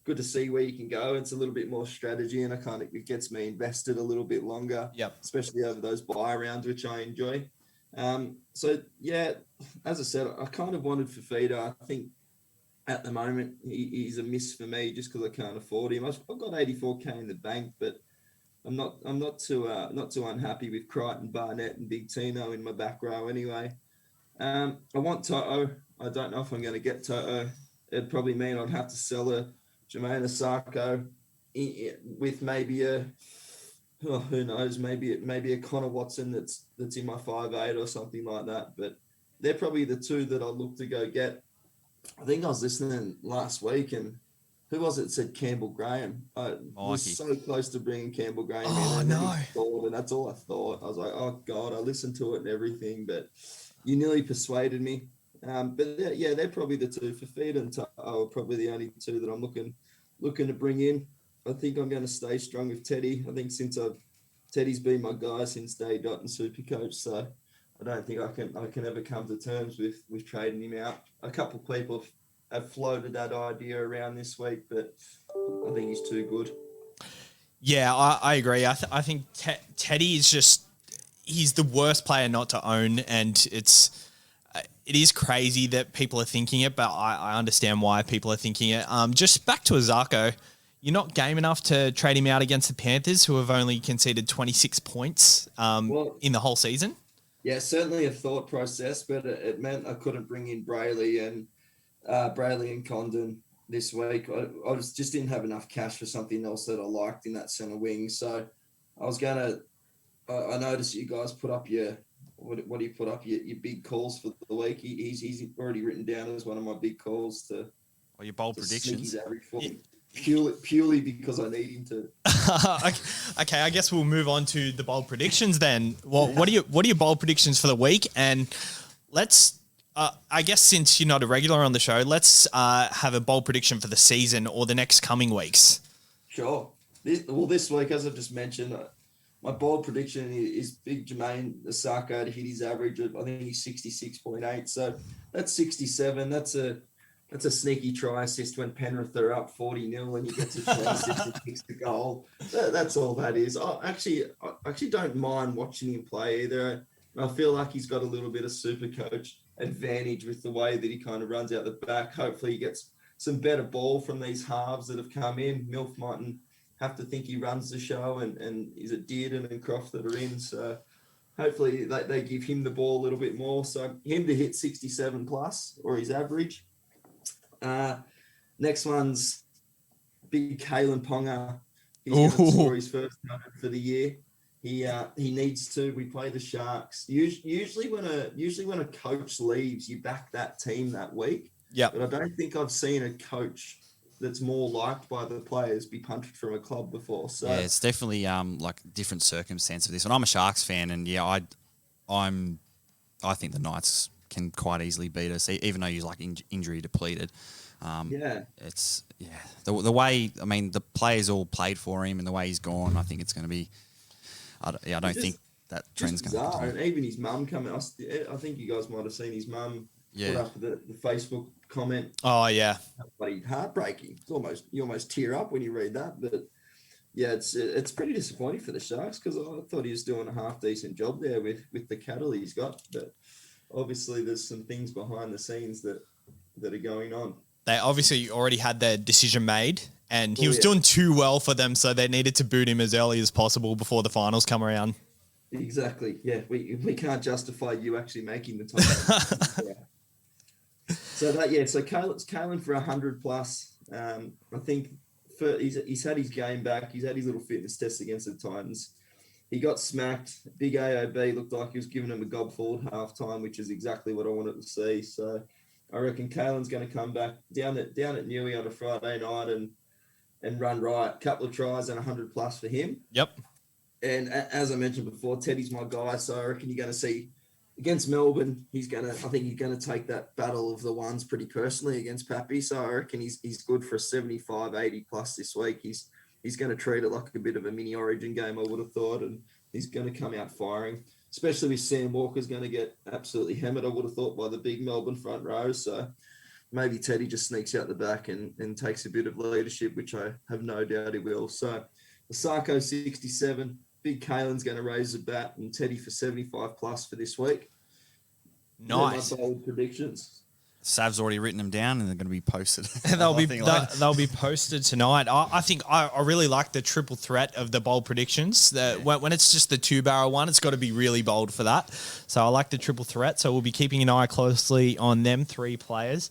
to see where you can go. It's a little bit more strategy, and it gets me invested a little bit longer, especially over those buy rounds, which I enjoy. So yeah, as I said, I kind of wanted Fafita. I think at the moment he's a miss for me just because I can't afford him. I've got 84k in the bank, but I'm not too unhappy with Crichton, Barnett, and Big Tino in my back row anyway. I want Toto. I don't know if I'm going to get Toto. It'd probably mean I'd have to sell a Jermaine Asako with maybe who knows, maybe a Connor Watson that's in my 5'8" or something like that. But they're probably the two that I'll look to go get. I think I was listening last week, and who was it that said Campbell Graham? I was Mikey. so close to bringing Campbell Graham Oh, in, and then no. he thought, and that's all I thought. I was like, oh God, I listened to it and everything, but you nearly persuaded me. But yeah, they're probably the two. Fafita and Ta'a are probably the only two that I'm looking to bring in. I think I'm going to stay strong with Teddy. I think Teddy's been my guy since day dot and Supercoach, so I don't think I can ever come to terms with trading him out. A couple of people have floated that idea around this week, but I think he's too good. Yeah, I agree. I think Teddy is just, he's the worst player not to own, and it is crazy that people are thinking it, but I understand why people are thinking it. Just back to Azarko, you're not game enough to trade him out against the Panthers, who have only conceded 26 points in the whole season. Yeah, certainly a thought process, but it meant I couldn't bring in Brayley and Condon this week. I just didn't have enough cash for something else that I liked in that centre wing. So I was going to, I noticed you guys put up what do you put up? Your big calls for the week. He's already written down as one of my big calls to. Or your bold predictions. Purely because I need him to. Okay, I guess we'll move on to the bold predictions then. Well, what are your bold predictions for the week? And let's, I guess since you're not a regular on the show, let's have a bold prediction for the season or the next coming weeks. Sure. This week, as I've just mentioned, my bold prediction is big Jermaine Asako to hit his average of, I think he's 66.8. So that's 67. That's a sneaky try assist when Penrith are up 40-0 and he gets a try assist and kicks the goal. That's all that is. I actually don't mind watching him play either. I feel like he's got a little bit of super coach advantage with the way that he kind of runs out the back. Hopefully he gets some better ball from these halves that have come in. Milf mightn't have to think he runs the show, and is it Dearden and Croft that are in? So hopefully they give him the ball a little bit more. So him to hit 67 plus or his average. Next one's big Kalen Ponga. He's going to score his first 100 for the year. He needs to. We play the Sharks. Usually when a coach leaves, you back that team that week. Yeah. But I don't think I've seen a coach that's more liked by the players be punted from a club before. So yeah, it's definitely like different circumstance of this one. I'm a Sharks fan, and yeah, I think the Knights can quite easily beat us, even though he's like injury depleted. It's the way, I mean, the players all played for him and the way he's gone, I think it's going to be. I don't think that trend's going to continue. And even his mum coming. I think you guys might have seen his mum put up the Facebook comment. Oh yeah, bloody heartbreaking. You almost tear up when you read that. But yeah, it's pretty disappointing for the Sharks because I thought he was doing a half decent job there with the cattle he's got. But obviously, there's some things behind the scenes that are going on. They obviously already had their decision made, and he was doing too well for them, so they needed to boot him as early as possible before the finals come around. Exactly. Yeah, we can't justify you actually making the time. So Kalen for 100 plus. I think he's had his game back. He's had his little fitness test against the Titans. He got smacked. Big AOB looked like he was giving him a gob full at halftime, which is exactly what I wanted to see. So I reckon Kalen's going to come back down at Newey on a Friday night and run right. Couple of tries and 100 plus for him. Yep. And as I mentioned before, Teddy's my guy. So I reckon you're going to see against Melbourne, I think he's going to take that battle of the ones pretty personally against Pappy. So I reckon he's good for a 75, 80 plus this week. He's going to treat it like a bit of a mini Origin game, I would have thought, and he's going to come out firing, especially with Sam Walker's going to get absolutely hammered, I would have thought, by the big Melbourne front row. So maybe Teddy just sneaks out the back and takes a bit of leadership, which I have no doubt he will. So the Sarko 67, big Kalen's going to raise the bat, and Teddy for 75 plus for this week. Nice. My bold predictions. Sav's already written them down, and they're going to be posted. they'll be posted tonight. I think I really like the triple threat of the bold predictions. When it's just the 2-barrel one, it's got to be really bold for that. So I like the triple threat. So we'll be keeping an eye closely on them 3 players.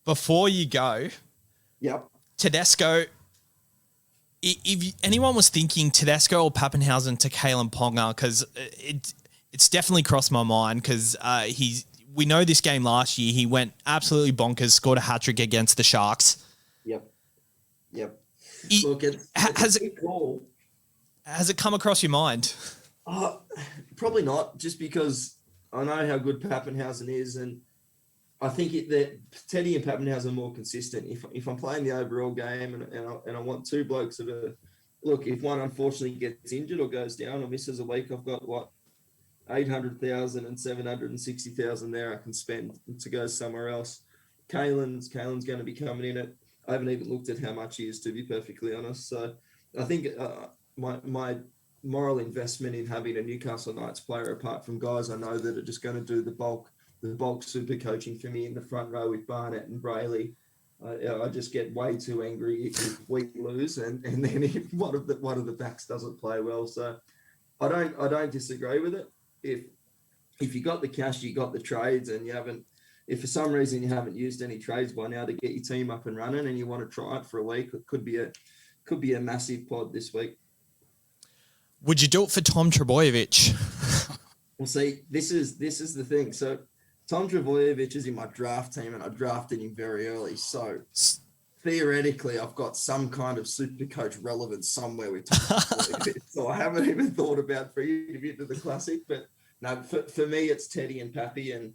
Before you go, yep, Tedesco. If anyone was thinking Tedesco or Pappenhausen to Kalen Ponga, because it's definitely crossed my mind because we know this game last year, he went absolutely bonkers, scored a hat-trick against the Sharks. Yep. Yep. He- Look, it's has a big call. Has it come across your mind? Probably not, just because I know how good Pappenhausen is, and I think that Teddy and Pappenhausen are more consistent. If I'm playing the overall game and I want two blokes that are, look, if one unfortunately gets injured or goes down or misses a week, I've got what 800,000 and 760,000 there I can spend to go somewhere else. Kalen's going to be coming in at. I haven't even looked at how much he is, to be perfectly honest. So I think my moral investment in having a Newcastle Knights player, apart from guys I know that are just going to do the bulk super coaching for me in the front row with Barnett and Brayley. I just get way too angry if we lose, and then if one of the backs doesn't play well. So I don't disagree with it. If you got the cash, you got the trades, and you haven't. If for some reason you haven't used any trades by now to get your team up and running, and you want to try it for a week, it could be a massive pod this week. Would you do it for Tom Trebojevic? Well, see, this is the thing. So Tom Trebojevic is in my draft team, and I drafted him very early. So theoretically, I've got some kind of super coach relevance somewhere with Tom Trebojevic. So I haven't even thought about bringing him into the classic. But no, for me, it's Teddy and Pappy. And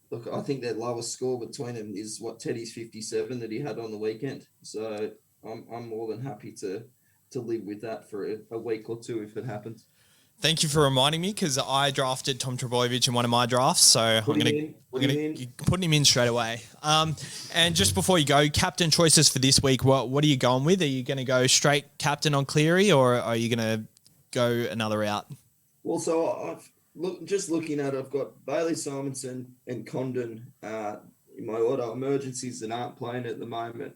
look, I think their lowest score between them is what Teddy's 57 that he had on the weekend. So I'm more than happy to live with that for a week or two if it happens. Thank you for reminding me, because I drafted Tom Trebojevic in one of my drafts, so I'm going to put him in straight away. And just before you go, captain choices for this week, what are you going with? Are you going to go straight captain on Cleary, or are you going to go another route? Well, so just looking at it, I've got Bailey Simonson and Condon in my order, emergencies that aren't playing at the moment.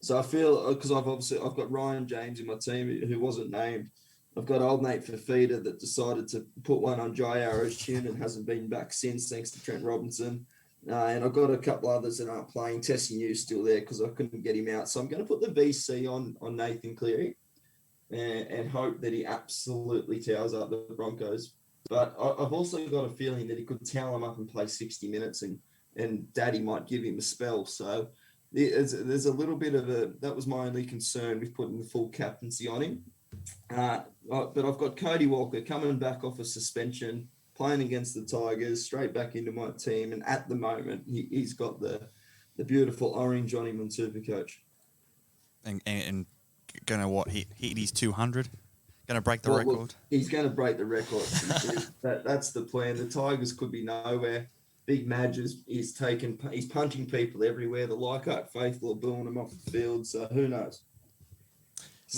So I feel, because I've got Ryan James in my team who wasn't named. I've got old Nate Fafita that decided to put one on Jai Arrow's chin and hasn't been back since, thanks to Trent Robinson. And I've got a couple others that aren't playing. Tessie New's still there because I couldn't get him out. So I'm going to put the VC on Nathan Cleary and hope that he absolutely towers up the Broncos. But I've also got a feeling that he could towel him up and play 60 minutes and Daddy might give him a spell. So there's a little bit of that was my only concern with putting the full captaincy on him. But I've got Cody Walker coming back off a suspension, playing against the Tigers, straight back into my team. And at the moment, he's got the beautiful orange on him on Supercoach. And going to hit his 200? Going to break the record? Look, he's going to break the record. That's the plan. The Tigers could be nowhere. Big Madge he's punching people everywhere. The Leichhardt faithful are booing him off the field. So who knows?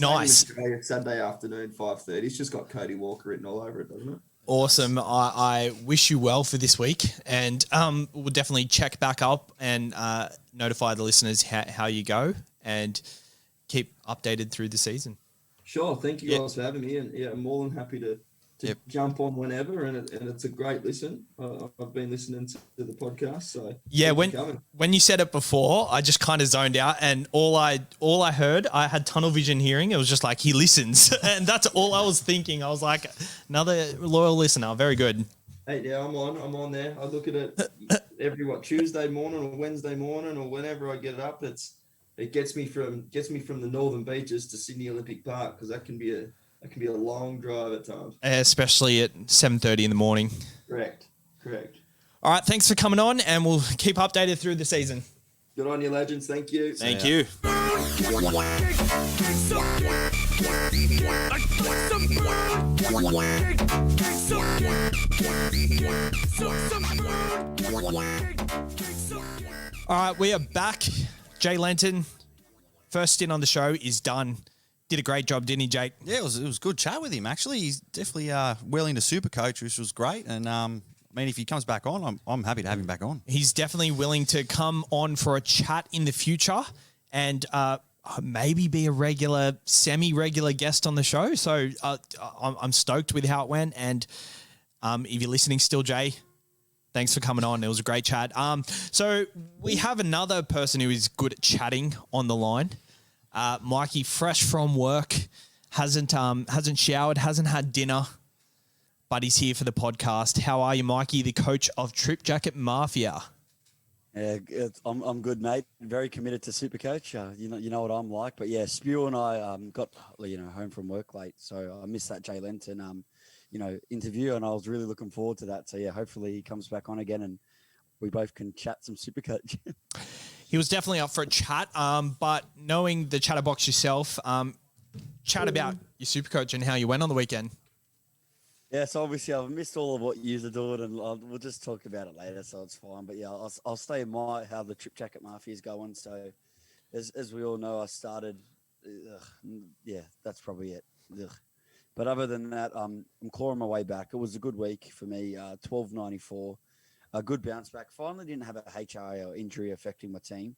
Nice. Saturday afternoon, 5:30. It's just got Cody Walker written all over it, doesn't it? Awesome. I wish you well for this week, and we'll definitely check back up and notify the listeners how you go, and keep updated through the season. Sure. Thank you guys for having me, and I'm more than happy to jump on whenever, and it's a great listen. I've been listening to the podcast, so when you said it before, I just kind of zoned out, and all I heard, I had tunnel vision hearing. It was just like, he listens, and that's all I was thinking. I was like, another loyal listener. Very good. Hey, yeah, I'm on there. I look at it every Tuesday morning or Wednesday morning or whenever I get it up. It gets me from the northern beaches to Sydney Olympic Park, because that can be a long drive at times. Especially at 7:30 in the morning. Correct. All right, thanks for coming on, and we'll keep updated through the season. Good on you, legends. Thank you. Thank you. All right, we are back. Jay Lenton, first stint on the show is done. Did a great job, didn't he, Jake? Yeah, it was good chat with him, actually. He's definitely well into Supercoach, which was great. And, if he comes back on, I'm happy to have him back on. He's definitely willing to come on for a chat in the future and maybe be a semi-regular guest on the show. So I'm stoked with how it went. And if you're listening still, Jay, thanks for coming on. It was a great chat. So we have another person who is good at chatting on the line. Mikey, fresh from work, hasn't showered, hasn't had dinner, but he's here for the podcast. How are you, Mikey, the coach of Trip Jacket Mafia? Yeah, I'm good, mate. Very committed to Supercoach. You know what I'm like. But yeah, Spew and I got home from work late, so I missed that Jay Lenton interview, and I was really looking forward to that. So yeah, hopefully he comes back on again, and we both can chat some Supercoach. He was definitely up for a chat. But knowing the chatterbox yourself, chat about your Supercoach and how you went on the weekend. Yeah, so obviously I've missed all of what you're doing, and we'll just talk about it later, so it's fine. But yeah, I'll stay in how the Trip Jacket Mafia is going. So as we all know, I started. Yeah, that's probably it. Ugh. But other than that, I'm clawing my way back. It was a good week for me. 1294, a good bounce back. Finally, didn't have a HRA or injury affecting my team.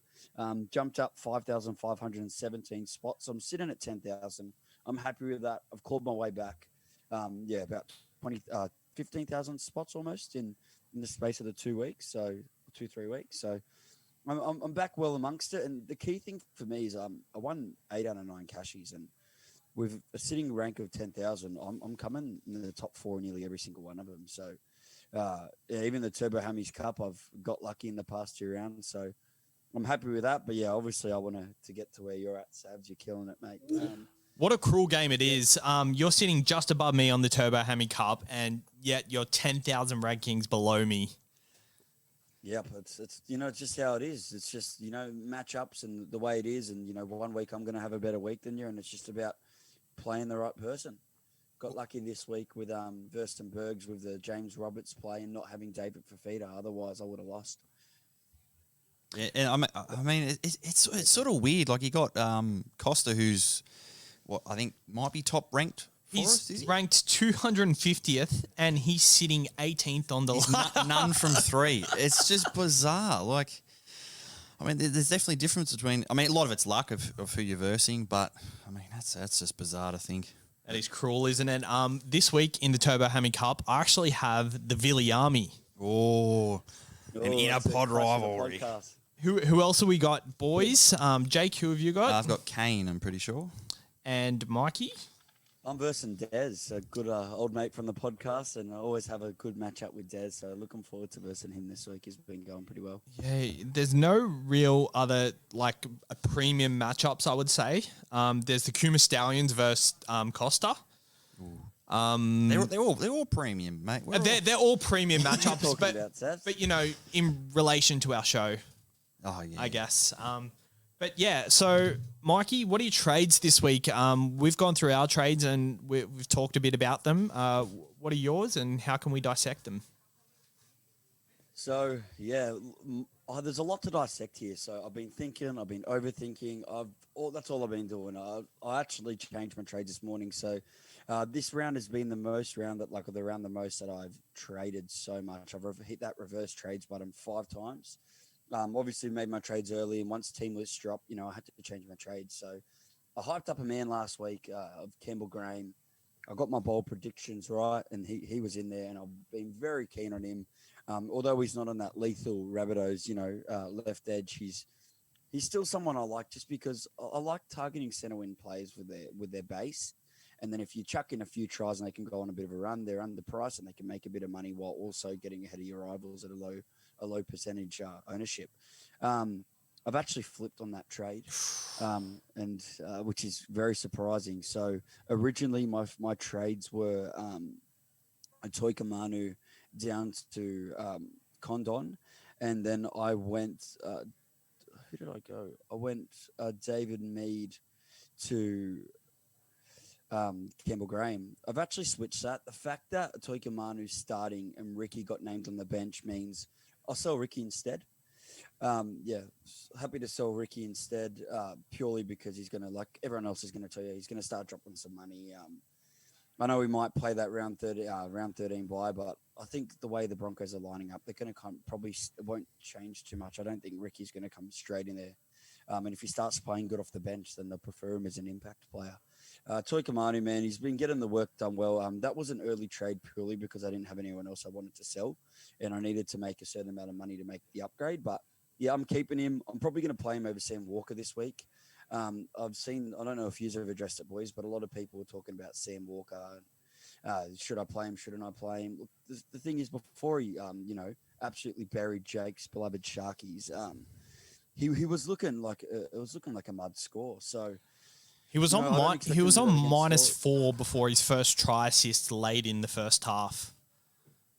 Jumped up 5,517 spots. I'm sitting at 10,000. I'm happy with that. I've clawed my way back. About 15,000 spots almost in the space of the 2 weeks. So 3 weeks. So I'm back well amongst it. And the key thing for me is I won 8 out of 9 cashies, and with a sitting rank of 10,000, I'm coming in the top 4 in nearly every single one of them. So even the Turbo Hammies Cup, I've got lucky in the past 2 rounds. So I'm happy with that. But yeah, obviously I want to get to where you're at, Savs. You're killing it, mate. What a cruel game it is. You're sitting just above me on the Turbo Hammy Cup, and yet you're 10,000 rankings below me. Yep, it's it's just how it is. It's just matchups and the way it is, and 1 week I'm going to have a better week than you, and it's just about playing the right person. Got lucky this week with Verstenbergs with the James Roberts play and not having David Fafita. Otherwise, I would have lost. Yeah, and I mean, it's sort of weird. Like you got Costa, who's what I think might be top ranked. He's ranked 250th, and he's sitting 18th on the line. None from 3. It's just bizarre. Like, I mean, there's definitely a difference between. I mean, a lot of it's luck of who you're versing, but I mean, that's just bizarre to think. That is cruel, isn't it? This week in the Turbo Hammy Cup, I actually have the Villi Army. An inner pod rivalry. Who else have we got, boys? Jake, who have you got? I've got Kane, I'm pretty sure. And Mikey? I'm versing Dez, a good old mate from the podcast, and I always have a good matchup with Dez, so looking forward to versing him this week. He's been going pretty well. Yeah, there's no real other premium matchups, I would say. There's the Kuma Stallions versus Costa. They're all premium, mate. They're all premium matchups, but in relation to our show, I guess. But yeah, so Mikey, what are your trades this week? We've gone through our trades and we've talked a bit about them. What are yours, and how can we dissect them? So yeah, there's a lot to dissect here. So I've been thinking, I've been overthinking. That's all I've been doing. I actually changed my trades this morning. So this round has been the most that I've traded so much. I've hit that reverse trades button 5 times. Obviously made my trades early, and once team lists dropped, I had to change my trades. So I hyped up a man last week of Campbell Graham. I got my bold predictions right, and he was in there, and I've been very keen on him. Although he's not on that lethal Rabbitohs, left edge, he's still someone I like, just because I like targeting centre wing players with their base. And then if you chuck in a few tries and they can go on a bit of a run, they're underpriced and they can make a bit of money while also getting ahead of your rivals at a low percentage ownership. I've actually flipped on that trade, and which is very surprising. So originally my trades were a Toika Manu down to Condon, and then I went. Who did I go? I went David Mead to Campbell Graham. I've actually switched that. The fact that Toika Manu's starting and Ricky got named on the bench means I'll sell Ricky instead. Happy to sell Ricky instead, purely because he's going to, like everyone else is going to tell you, he's going to start dropping some money. I know we might play that round 13 bye, but I think the way the Broncos are lining up, they're going to probably it won't change too much. I don't think Ricky's going to come straight in there. And if he starts playing good off the bench, then they'll prefer him as an impact player. Toika Manu, man, he's been getting the work done well. That was an early trade purely because I didn't have anyone else I wanted to sell, and I needed to make a certain amount of money to make the upgrade. But yeah, I'm keeping him. I'm probably going to play him over Sam Walker this week. I've seen, I don't know if you've ever addressed it, boys, but a lot of people were talking about Sam Walker. Should I play him? Shouldn't I play him? Look, the thing is, before he, absolutely buried Jake's beloved Sharkies. He was looking like it was looking like a mud score. So He was you know, I don't expect he him was to on go against -4 before his first try assist late in the first half.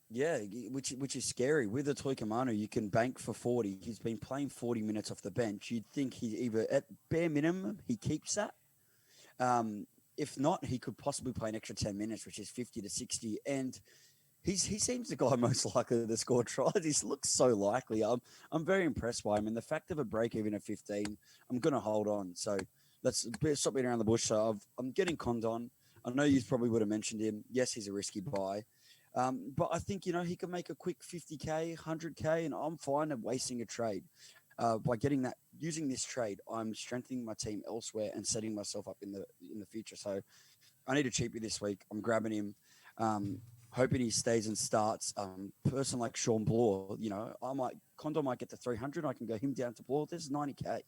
Yeah, which is scary. With a Toikamanu, you can bank for 40. He's been playing 40 minutes off the bench. You'd think he either at bare minimum he keeps that. If not, he could possibly play an extra 10 minutes, which is 50 to 60. And he seems the guy most likely to score tries. He looks so likely. I'm very impressed by him. And the fact of a break even at 15, I'm going to hold on. So let's stop beating around the bush. So I'm getting Condon. I know you probably would have mentioned him. Yes, he's a risky buy. But I think, he can make a quick 50K, 100K, and I'm fine at wasting a trade. By using this trade, I'm strengthening my team elsewhere and setting myself up in the future. So I need a cheapie this week. I'm grabbing him, hoping he stays and starts. Person like Sean Bloor, Condor might get to 300. I can go him down to Bloor. There's 90K.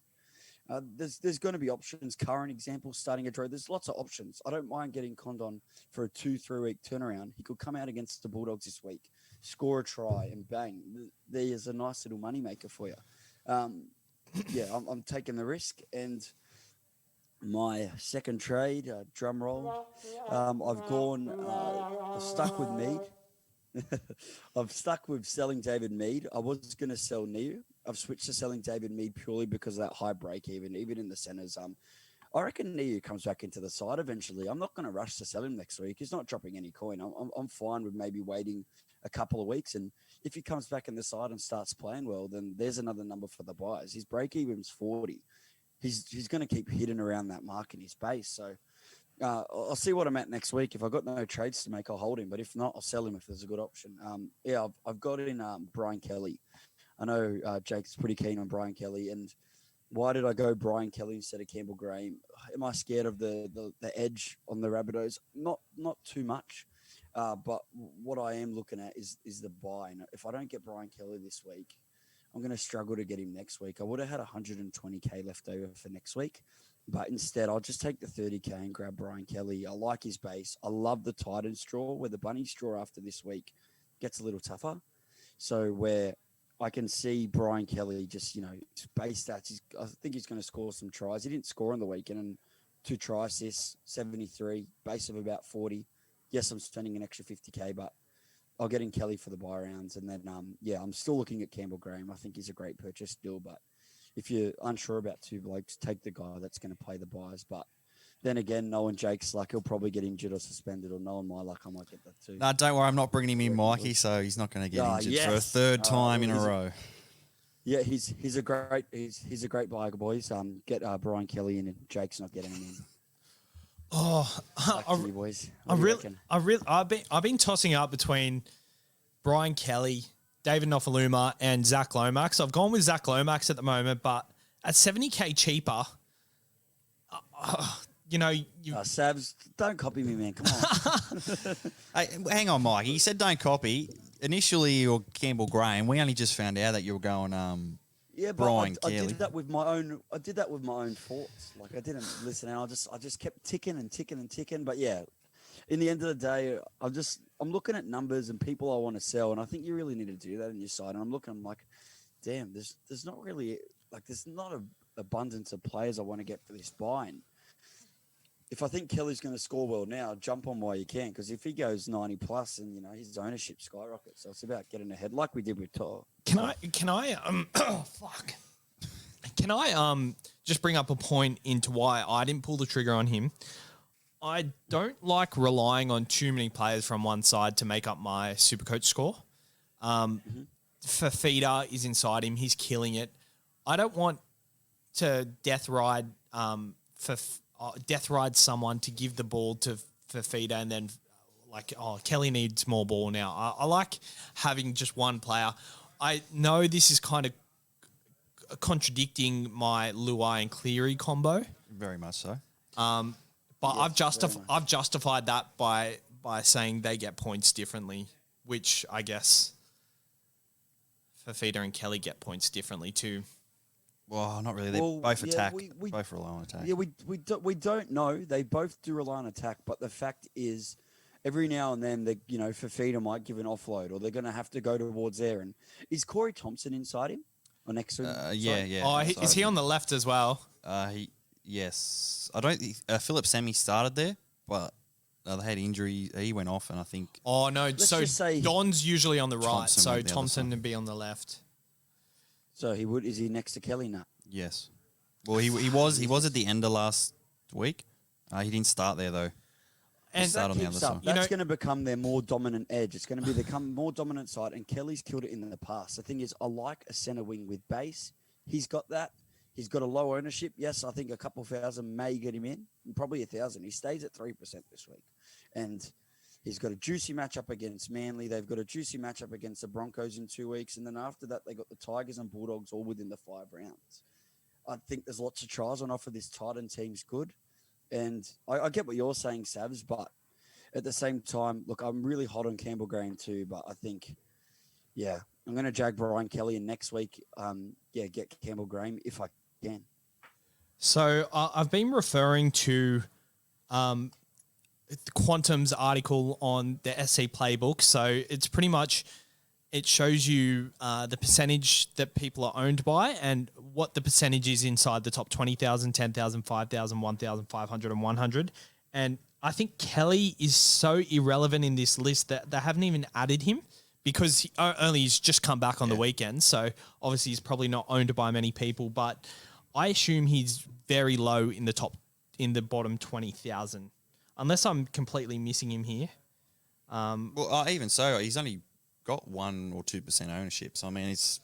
There's going to be options. Current example, starting a trade. There's lots of options. I don't mind getting Condon for a 2-3 week turnaround. He could come out against the Bulldogs this week, score a try, and bang, there's a nice little moneymaker for you. I'm taking the risk. And my second trade, drum roll, I've stuck with Mead. I've stuck with selling David Mead. I was going to sell Niu. I've switched to selling David Mead purely because of that high break even in the centres. I reckon Niu comes back into the side eventually. I'm not going to rush to sell him next week. He's not dropping any coin. I'm fine with maybe waiting a couple of weeks. And if he comes back in the side and starts playing well, then there's another number for the buyers. His break even's 40. He's going to keep hitting around that mark in his base. So I'll see what I'm at next week. If I've got no trades to make, I'll hold him. But if not, I'll sell him if there's a good option. I've got in Brian Kelly. I know Jake's pretty keen on Brian Kelly. And why did I go Brian Kelly instead of Campbell Graham? Am I scared of the edge on the Rabbitohs? Not too much. But what I am looking at is the buy. And if I don't get Brian Kelly this week, I'm going to struggle to get him next week. I would have had 120K left over for next week. But instead, I'll just take the 30K and grab Brian Kelly. I like his base. I love the Titans draw, where the Bunny draw after this week gets a little tougher. So where I can see Brian Kelly just, his base stats. I think he's going to score some tries. He didn't score on the weekend, and 2 try assists, 73, base of about 40. Yes, I'm spending an extra 50K, but I'll get in Kelly for the buy rounds. And then, I'm still looking at Campbell Graham. I think he's a great purchase still, but if you're unsure about two blokes, take the guy that's going to play the buys. But then again, knowing Jake's luck, he'll probably get injured or suspended, or knowing my luck, I might get that too. No, don't worry. I'm not bringing him in, Mikey, so he's not going to get injured for a third time in a row. Yeah, he's a great buy, boys. Get Brian Kelly in, and Jake's not getting him in. Boys. I've been tossing up between Brian Kelly, David Nofaluma, and Zach Lomax. I've gone with Zach Lomax at the moment, but at 70K cheaper, Sabs, don't copy me, man. Come on. Hey, hang on, Mike. You said don't copy. Initially, you're Campbell Graham. We only just found out that you were going Brian I Kelly. did that with my own thoughts. Like I didn't listen, and I just kept ticking and ticking and ticking. But yeah, in the end of the day, I'm looking at numbers and people I want to sell, and I think you really need to do that in your side. And I'm like, damn, there's not really there's not an abundance of players I want to get for this buy. And if I think Kelly's going to score well now, jump on while you can, because if he goes 90 plus, and his ownership skyrockets, so it's about getting ahead, like we did with Tor. Can I just bring up a point into why I didn't pull the trigger on him? I don't like relying on too many players from one side to make up my Supercoach score. Fafita is inside him; he's killing it. I don't want to death ride someone to give the ball to Fafita and then Kelly needs more ball now. I like having just one player. I know this is kind of contradicting my Luai and Cleary combo. Very much so. But yes, I've justified that by saying they get points differently, which I guess Fafita and Kelly get points differently too. Well, not really. They both attack. Both rely on attack. Yeah, we don't know. They both do rely on attack, but the fact is, every now and then, Fafita might give an offload, or they're going to have to go towards there. And is Corey Thompson inside him or next to him? Yeah. Oh, is he on the left as well? Yes. I don't think Philip Semi started there, but they had injury. He went off, and I think. Oh no! Let's so just say Don's usually on the right, Thompson so went the other Thompson side. would be on the left. So he would. Is he next to Kelly now? Yes. Well, he was at the end of last week. He didn't start there though. And start on the other side. That's going to become their more dominant edge. It's going to become more dominant side, and Kelly's killed it in the past. The thing is, I like a centre wing with base. He's got that. He's got a low ownership. Yes, I think a couple thousand may get him in, probably 1,000. He stays at 3% this week, and he's got a juicy matchup against Manly. They've got a juicy matchup against the Broncos in 2 weeks, and then after that, they got the Tigers and Bulldogs all within the 5 rounds. I think there's lots of tries on offer. This Titan team's good. And I get what you're saying, Savs, but at the same time, look, I'm really hot on Campbell Graham too, but I think, I'm going to jag Brian Kelly, and next week, get Campbell Graham if I can. So I've been referring to Quantum's article on the SC playbook. So it's pretty much, it shows you the percentage that people are owned by and what the percentage is inside the top 20,000, 10,000, 5,000, 1,500 and 100. And I think Kelly is so irrelevant in this list that they haven't even added him because he's just come back on the weekend. So obviously he's probably not owned by many people, but I assume he's very low in the bottom 20,000, unless I'm completely missing him here. Even so, he's only got 1 or 2% ownership. So I mean, he's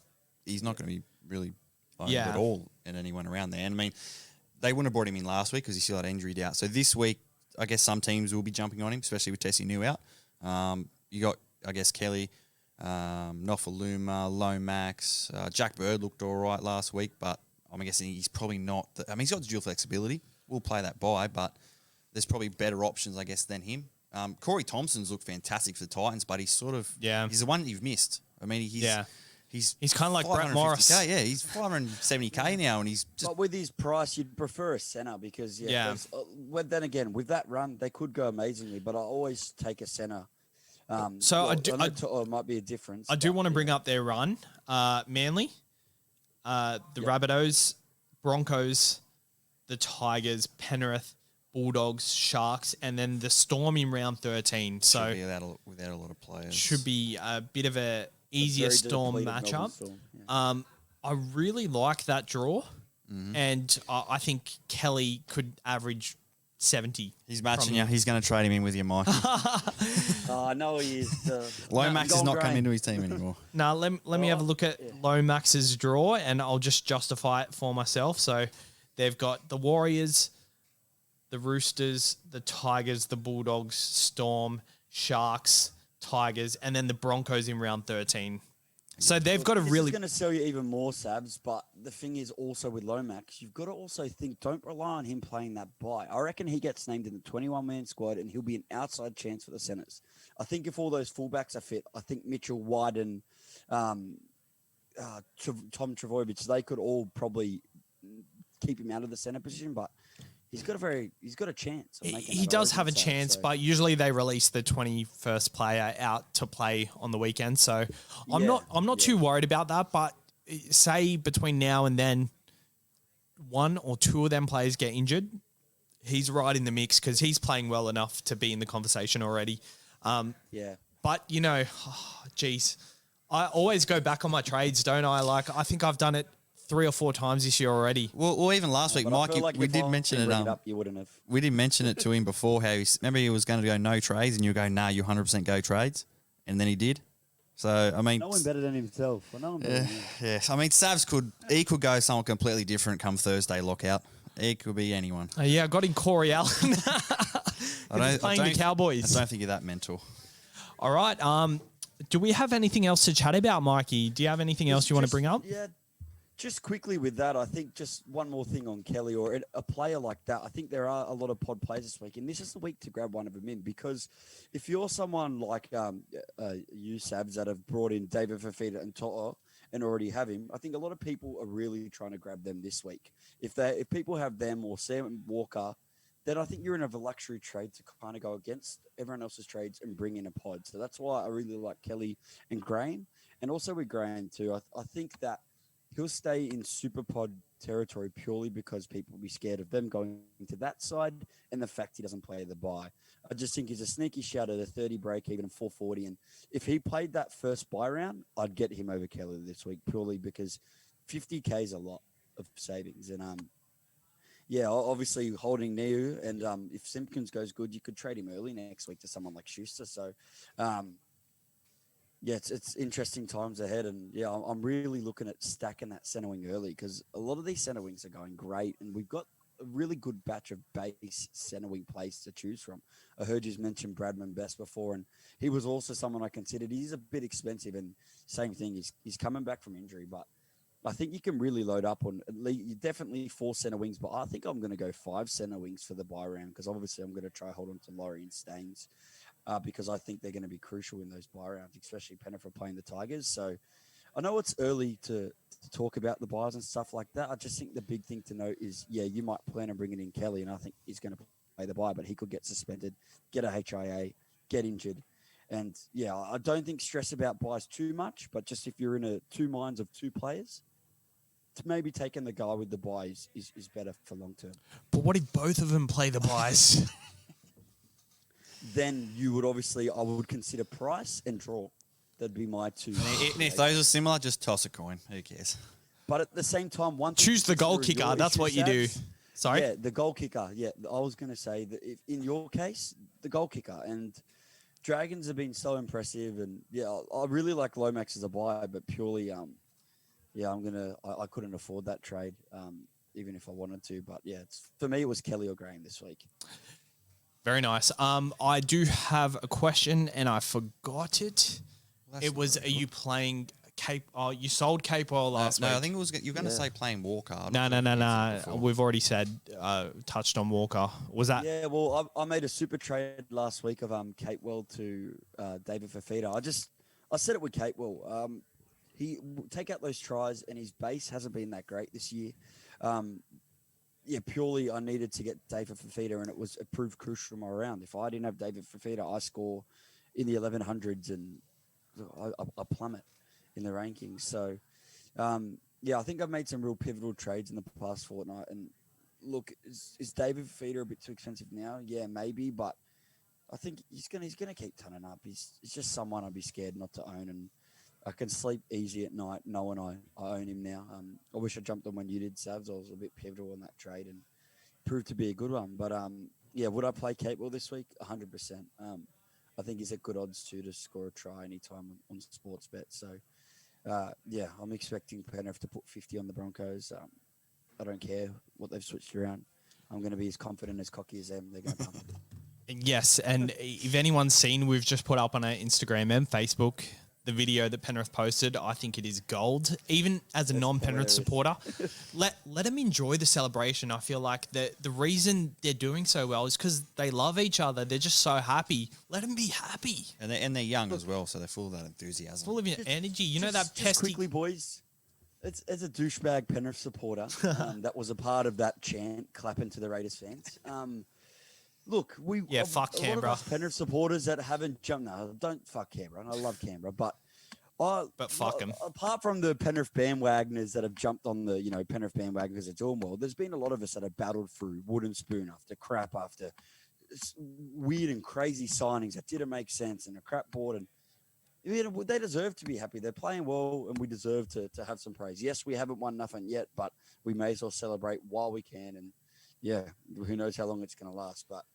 not going to be really owned at all in anyone around there. And I mean, they wouldn't have brought him in last week because he still had injury out. So this week, I guess some teams will be jumping on him, especially with Tessie New out. You got, I guess, Kelly, Nofaluma, Lomax, Jack Bird looked all right last week, but I'm guessing he's probably not. He's got the dual flexibility. We'll play that by, but there's probably better options, I guess, than him. Corey Thompson's looked fantastic for the Titans, but he's sort of he's the one that you've missed. I mean, he's kind of like Brett Morris. Yeah, he's 570K now, and he's just. But with his price, you'd prefer a centre because well, then again, with that run, they could go amazingly. But I always take a centre. It might be a difference. I do want to bring up their run. Manly, the Rabbitohs, Broncos, the Tigers, Penrith, Bulldogs, Sharks, and then the Storm in round 13. So should be without a lot of players. Should be a bit of a easier Storm matchup. Storm, yeah. I really like that draw, and I think Kelly could average 70. He's matching you. He's going to trade him in with you, Mike. I know he is. Lomax is not coming into his team anymore. Now, let me have a look at Lomax's draw, and I'll just justify it for myself. So they've got the Warriors, the Roosters, the Tigers, the Bulldogs, Storm, Sharks, Tigers, and then the Broncos in round 13. So they've got a really... This is going to sell you even more, Sabs, but the thing is also with Lomax, you've got to also think, don't rely on him playing that bye. I reckon he gets named in the 21-man squad and he'll be an outside chance for the centres. I think if all those fullbacks are fit, I think Mitchell, White and Tom Trbojevic, they could all probably keep him out of the centre position, but... He's got a chance. Of making he does have a chance, but usually they release the 21st player out to play on the weekend. So I'm not too worried about that. But say between now and then, 1 or 2 of them players get injured, he's right in the mix because he's playing well enough to be in the conversation already. But I always go back on my trades, don't I? Like I think I've done it 3 or 4 times this year already. Well, even last week, Mike, we did mention it. You wouldn't have. We did mention it to him before. Remember he was going to go no trades, and you go, nah, you 100% go trades, and then he did. So I mean, no one better than himself. I know him better than him. I mean, Savs could go someone completely different come Thursday lockout. He could be anyone. I got in Corey Allen. Playing the Cowboys. I don't think you're that mental. All right. Do we have anything else to chat about, Mikey? Do you have anything else you want to bring up? Yeah. Just quickly with that, I think just one more thing on Kelly or a player like that. I think there are a lot of pod players this week, and this is the week to grab one of them in because if you're someone like you, Sabs, that have brought in David Fafita and Toto and already have him, I think a lot of people are really trying to grab them this week. If people have them or Sam Walker, then I think you're in a luxury trade to kind of go against everyone else's trades and bring in a pod. So that's why I really like Kelly and Graham. And also with Graham too, I think that he'll stay in super pod territory purely because people will be scared of them going to that side and the fact he doesn't play the bye. I just think he's a sneaky shout at a 30 break even and 440. And if he played that first bye round, I'd get him over Kelly this week purely because 50K is a lot of savings. And yeah, obviously holding Neu, and if Simpkins goes good, you could trade him early next week to someone like Schuster. So, yeah, it's interesting times ahead, and yeah, I'm really looking at stacking that center wing early because a lot of these center wings are going great, and we've got a really good batch of base center wing plays to choose from. I heard you mention Bradman Best before, and he was also someone I considered. He's a bit expensive, and same thing, he's coming back from injury, but I think you can really load up on at least definitely 4 center wings, but I think I'm going to go 5 center wings for the bye round because obviously I'm going to try hold on to Laurie and Staines because I think they're going to be crucial in those bye rounds, especially Penrith are playing the Tigers. So I know it's early to talk about the buys and stuff like that. I just think the big thing to note is, yeah, you might plan on bringing in Kelly, and I think he's going to play the bye, but he could get suspended, get a HIA, get injured. And yeah, I don't think stress about buys too much, but just if you're in a 2 minds of 2 players, to maybe taking the guy with the buys is better for long term. But what if both of them play the buys? Then you would obviously, I would consider Price and Draw. That'd be my 2. And if those are similar, just toss a coin. Who cares? But at the same time, one thing Choose the to goal consider kicker. your That's what you do. issues, Sorry? Yeah, the goal kicker. Yeah, I was going to say that if, in your case, the goal kicker. And Dragons have been so impressive. And yeah, I really like Lomax as a buyer, but purely, yeah, I couldn't afford that trade, even if I wanted to. But yeah, for me, it was Kelly or Graham this week. Very nice. I do have a question, and I forgot it. It was, are you playing Cape? Oh, you sold Cape Oil last week. No, I think it was you're going to say playing Walker. No. We've already said touched on Walker. Was that? Yeah, well, I made a super trade last week of Capewell to David Fafita. I said it with Capewell. He take out those tries, and his base hasn't been that great this year. Yeah, purely I needed to get David Fafita, and it proved crucial in my round. If I didn't have David Fafita, I score in the 1100s, and I plummet in the rankings. So, yeah, I think I've made some real pivotal trades in the past fortnight. And look, is David Fafita a bit too expensive now? Yeah, maybe, but I think he's gonna keep turning up. He's just someone I'd be scared not to own, and I can sleep easy at night knowing I own him now. I wish I jumped on when you did, Savs. I was a bit pivotal in that trade and proved to be a good one. But yeah, would I play Capewell this week? 100%. I think he's at good odds too to score a try anytime on Sportsbet. So yeah, I'm expecting Penrith to put 50 on the Broncos. I don't care what they've switched around. I'm going to be as confident as cocky as them. They're going to pump it. Yes, and if anyone's seen, we've just put up on our Instagram and Facebook the video that Penrith posted. I think it is gold. Even as a non-Penrith supporter, let them enjoy the celebration. I feel like the reason they're doing so well is because they love each other. They're just so happy. Let them be happy. And they're young as well, so they're full of that enthusiasm. Full of energy. You know that pesky... Just quickly, boys. As a douchebag Penrith supporter that was a part of that chant clapping to the Raiders fans. Look, fuck Canberra. A lot of us Penrith supporters that haven't jumped. No, don't fuck Canberra. And I love Canberra, but fuck them. Apart from the Penrith bandwagoners that have jumped on the Penrith bandwagon because it's doing well, there's been a lot of us that have battled through wooden spoon after crap after weird and crazy signings that didn't make sense and a crap board, and they deserve to be happy. They're playing well, and we deserve to have some praise. Yes, we haven't won nothing yet, but we may as well celebrate while we can. And yeah, who knows how long it's going to last, but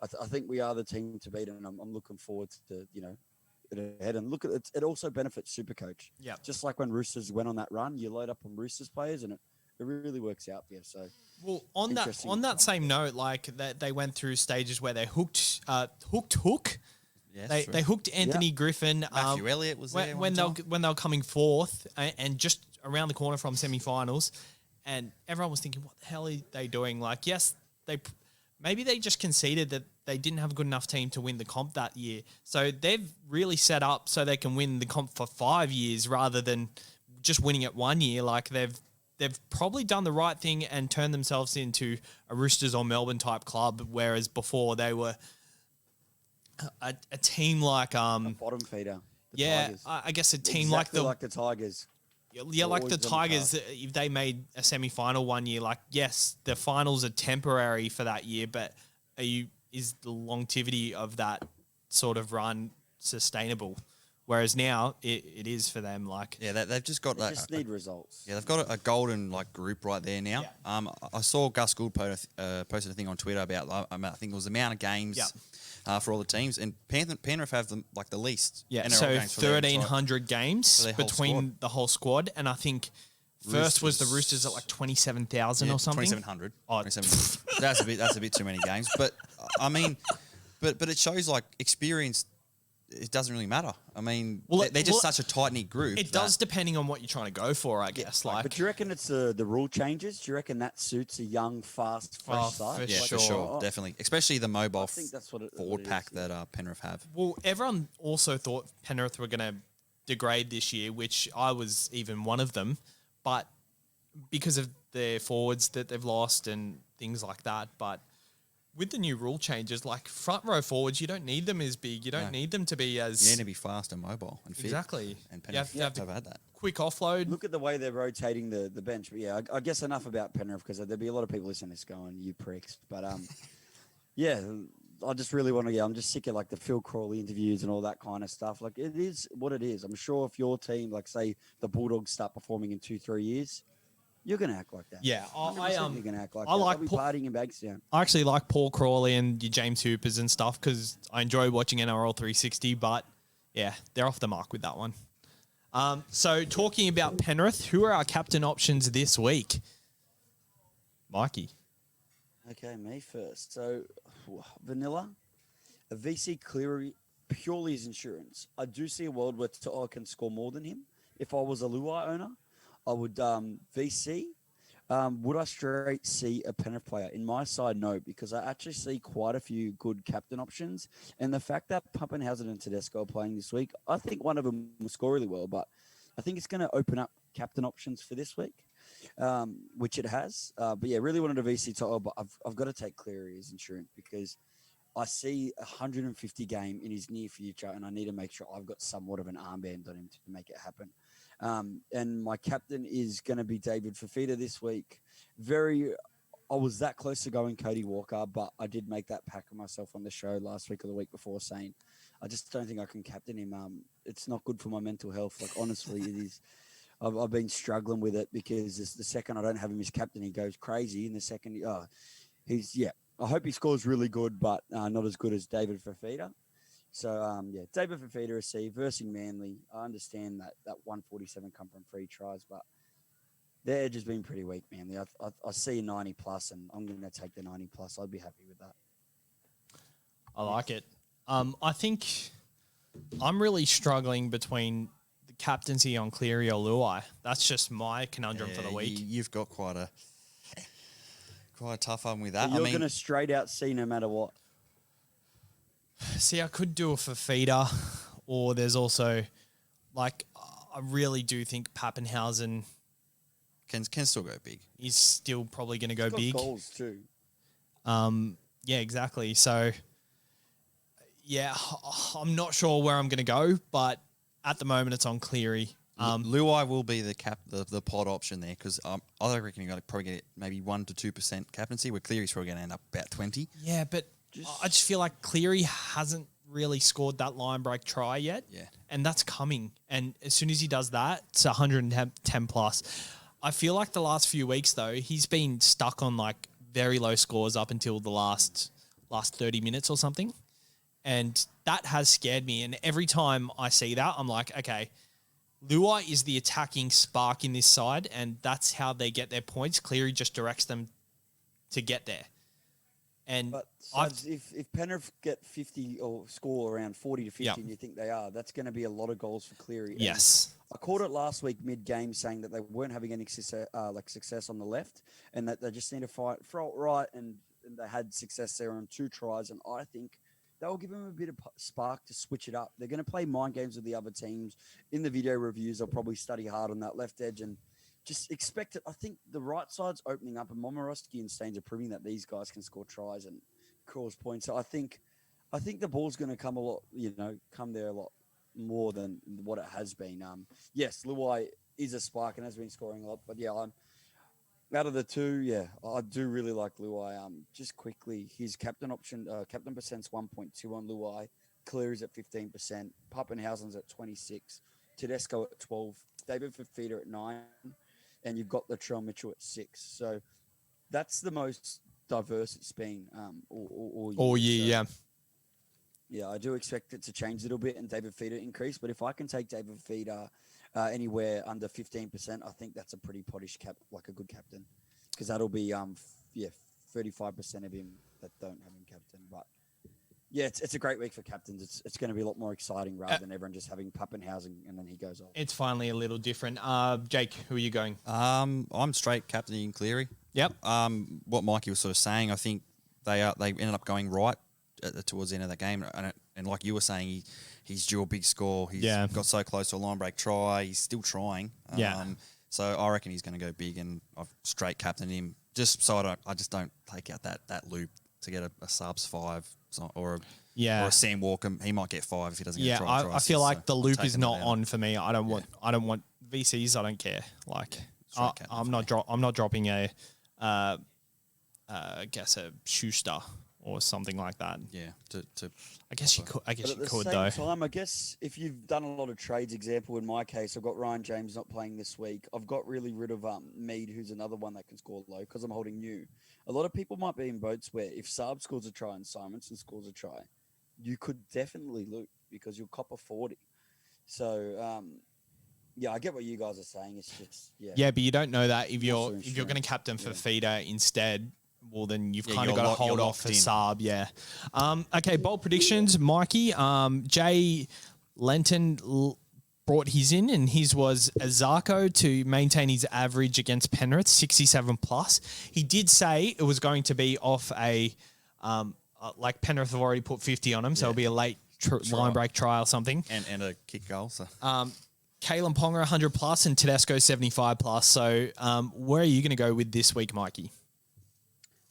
I think we are the team to beat, and I'm looking forward to it ahead. And look at it. It also benefits Supercoach. Yeah, just like when Roosters went on that run, you load up on Roosters players, and it really works out for you. So, well, on that same note, like that they went through stages where they hooked. Yes, they hooked Anthony Griffin. Matthew Elliott was there when they were coming fourth and just around the corner from semi-finals, and everyone was thinking, what the hell are they doing? Like, yes, maybe they just conceded that they didn't have a good enough team to win the comp that year. So they've really set up so they can win the comp for 5 years rather than just winning it 1 year. Like they've they've probably done the right thing and turned themselves into a Roosters or Melbourne type club, whereas before they were a team like Bottom feeder. The yeah, Tigers. I guess a team Exactly like the Tigers. yeah, like always the on the Tigers. If they made a semi-final one year, like yes, the finals are temporary for that year, but is the longevity of that sort of run sustainable? Whereas now it is for them. Like Yeah, they've just got They that. just need results. Yeah, they've got a golden like group right there now. Yeah. I saw Gus Gould posted a thing on Twitter about I think it was the amount of games for all the teams, and Penrith have the least. yeah, NRL so games for their entire- 1,300 games their whole between squad. the whole squad, and I think first was the Roosters at like 27,000 or something. 2,700. Oh, 27. That's a bit too many games, but I mean, but it shows like experience. It doesn't really matter. I mean, Well, they're just such a tight knit group. It does depending on what you're trying to go for, I guess. Like, But do you reckon it's the rule changes? Do you reckon that suits a young, fast, fresh Oh, side? for Yeah, sure. for sure, definitely. Especially the mobile I think that's what forward it pack is, yeah. that Penrith have. well, everyone also thought Penrith were going to degrade this year, which I was even one of them, but because of their forwards that they've lost and things like that. But with the new rule changes, like front row forwards, you don't need them as big. You don't No. need them to be as You need to be fast and mobile and fit. exactly. And You have Penrith to have the have had that. quick offload. Look at the way they're rotating the bench. But yeah, I guess enough about Penrith because there'll be a lot of people listening to this going, you pricks. But yeah, I just really want to. Yeah, I'm just sick of like the Phil Crawley interviews and all that kind of stuff. Like it is what it is. I'm sure if your team, like say the Bulldogs, start performing in 2-3 years, you're gonna act like that. Yeah, 100% you're gonna act like I that. like They'll be Paul- partying in Bankstown. I actually like Paul Crawley and your James Hoopers and stuff because I enjoy watching NRL 360, but yeah, they're off the mark with that one. So talking about Penrith, who are our captain options this week? Mikey. Okay, me first. So, vanilla, a VC Cleary purely as insurance. I do see a world where To'o can score more than him. If I was a Luai owner, I would VC. Would I straight see a Penrith player? In my side, no, because I actually see quite a few good captain options. And the fact that Pappenhausen and Tedesco are playing this week, I think one of them will score really well, but I think it's going to open up captain options for this week, which it has. But yeah, really wanted a VC To'o, but I've got to take Cleary as insurance because I see a 150 game in his near future, and I need to make sure I've got somewhat of an armband on him to make it happen. And my captain is going to be David Fafita this week. I was that close to going Cody Walker, but I did make that pack of myself on the show last week or the week before saying, I just don't think I can captain him. It's not good for my mental health. Like, honestly, it is. I've been struggling with it because the second I don't have him as captain, he goes crazy. And the second, I hope he scores really good, but not as good as David Fafita. So, David Fafita a C versus Manly. I understand that 147 come from free tries, but their edge has been pretty weak, Manly. I see a 90 plus, and I'm going to take the 90 plus. I'd be happy with that. I like it. I think I'm really struggling between the captaincy on Cleary or Luai. That's just my conundrum for the week. You've got quite a tough one with that. You're going to straight out see no matter what. See, I could do a Fafita, or there's also, like, I really do think Pappenhausen can still go big. is still probably going to go He's got big. goals too. Yeah, exactly. So, yeah, I'm not sure where I'm going to go, but at the moment it's on Cleary. Luai will be the pod option there because I reckon you're going to probably get maybe 1 to 2% captaincy, where Cleary's probably going to end up about 20. Yeah, but I just feel like Cleary hasn't really scored that line break try yet. Yeah. And that's coming. And as soon as he does that, it's 110 plus. I feel like the last few weeks, though, he's been stuck on like very low scores up until the last 30 minutes or something. And that has scared me. And every time I see that, I'm like, okay, Luai is the attacking spark in this side, and that's how they get their points. Cleary just directs them to get there. And But if Penrith get 50 or score around 40 to 50, Yep. and you think they are, that's going to be a lot of goals for Cleary. And yes. I called it last week mid-game saying that they weren't having any success on the left, and that they just need to fight front right, and they had success there on 2 tries. And I think that will give them a bit of spark to switch it up. They're going to play mind games with the other teams. In the video reviews, they'll probably study hard on that left edge and just expect it. I think the right side's opening up, and Momorowski and Staines are proving that these guys can score tries and cause points. So I think the ball's going to come a lot, come there a lot more than what it has been. Yes, Luai is a spark and has been scoring a lot, but yeah, I'm out of the two. Yeah, I do really like Luai. Just quickly, his captain option, captain percent's 1.2 on Luai. Cleary's at 15%. Pappenhausen's at 26. Tedesco at 12. David Fafita at 9. And you've got Latrell Mitchell at 6. So that's the most diverse it's been all year. Yeah. Yeah, I do expect it to change a little bit and David Fafita increase. But if I can take David Fafita anywhere under 15%, I think that's a pretty potish like a good captain. Because that'll be 35% of him that don't have him captain. But yeah, it's a great week for captains. It's going to be a lot more exciting rather than everyone just having Pappenhausen and then he goes off. It's finally a little different. Jake, who are you going? I'm straight captaining Cleary. Yep. What Mikey was sort of saying, I think they ended up going right towards the end of that game, and like you were saying, he's due a big score. He's got so close to a line break try. He's still trying. So I reckon he's going to go big, and I've straight captained him just so I just don't take out that loop to get a subs 5 or a Sam Walker. He might get 5 if he doesn't get try. I feel like the loop is not on for me. I don't want VCs. I don't care. Like I'm not dropping a guess a Schuster or something like that. Yeah. I guess you could. I guess But you at could the though. same time, I guess if you've done a lot of trades, example in my case, I've got Ryan James not playing this week. I've got really rid of Mead, who's another one that can score low because I'm holding you. A lot of people might be in boats where if Saab scores a try and Simonson scores a try, you could definitely loop because you'll cop a 40. So yeah, I get what you guys are saying. It's just Yeah, but you don't know that if you're Also going to insurance. captain for feeder instead. Well, then you've Yeah, kind of you're got to lock- hold you're off for locked in. Saab. Yeah. Okay, bold predictions, Mikey. Jay Lenton brought his in, and his was Azarko to maintain his average against Penrith, 67 plus. He did say it was going to be off a like Penrith have already put 50 on him, so it'll be a late line break try or something. And a kick goal. So Kalen Ponga 100 plus and Tedesco 75 plus. So where are you going to go with this week, Mikey?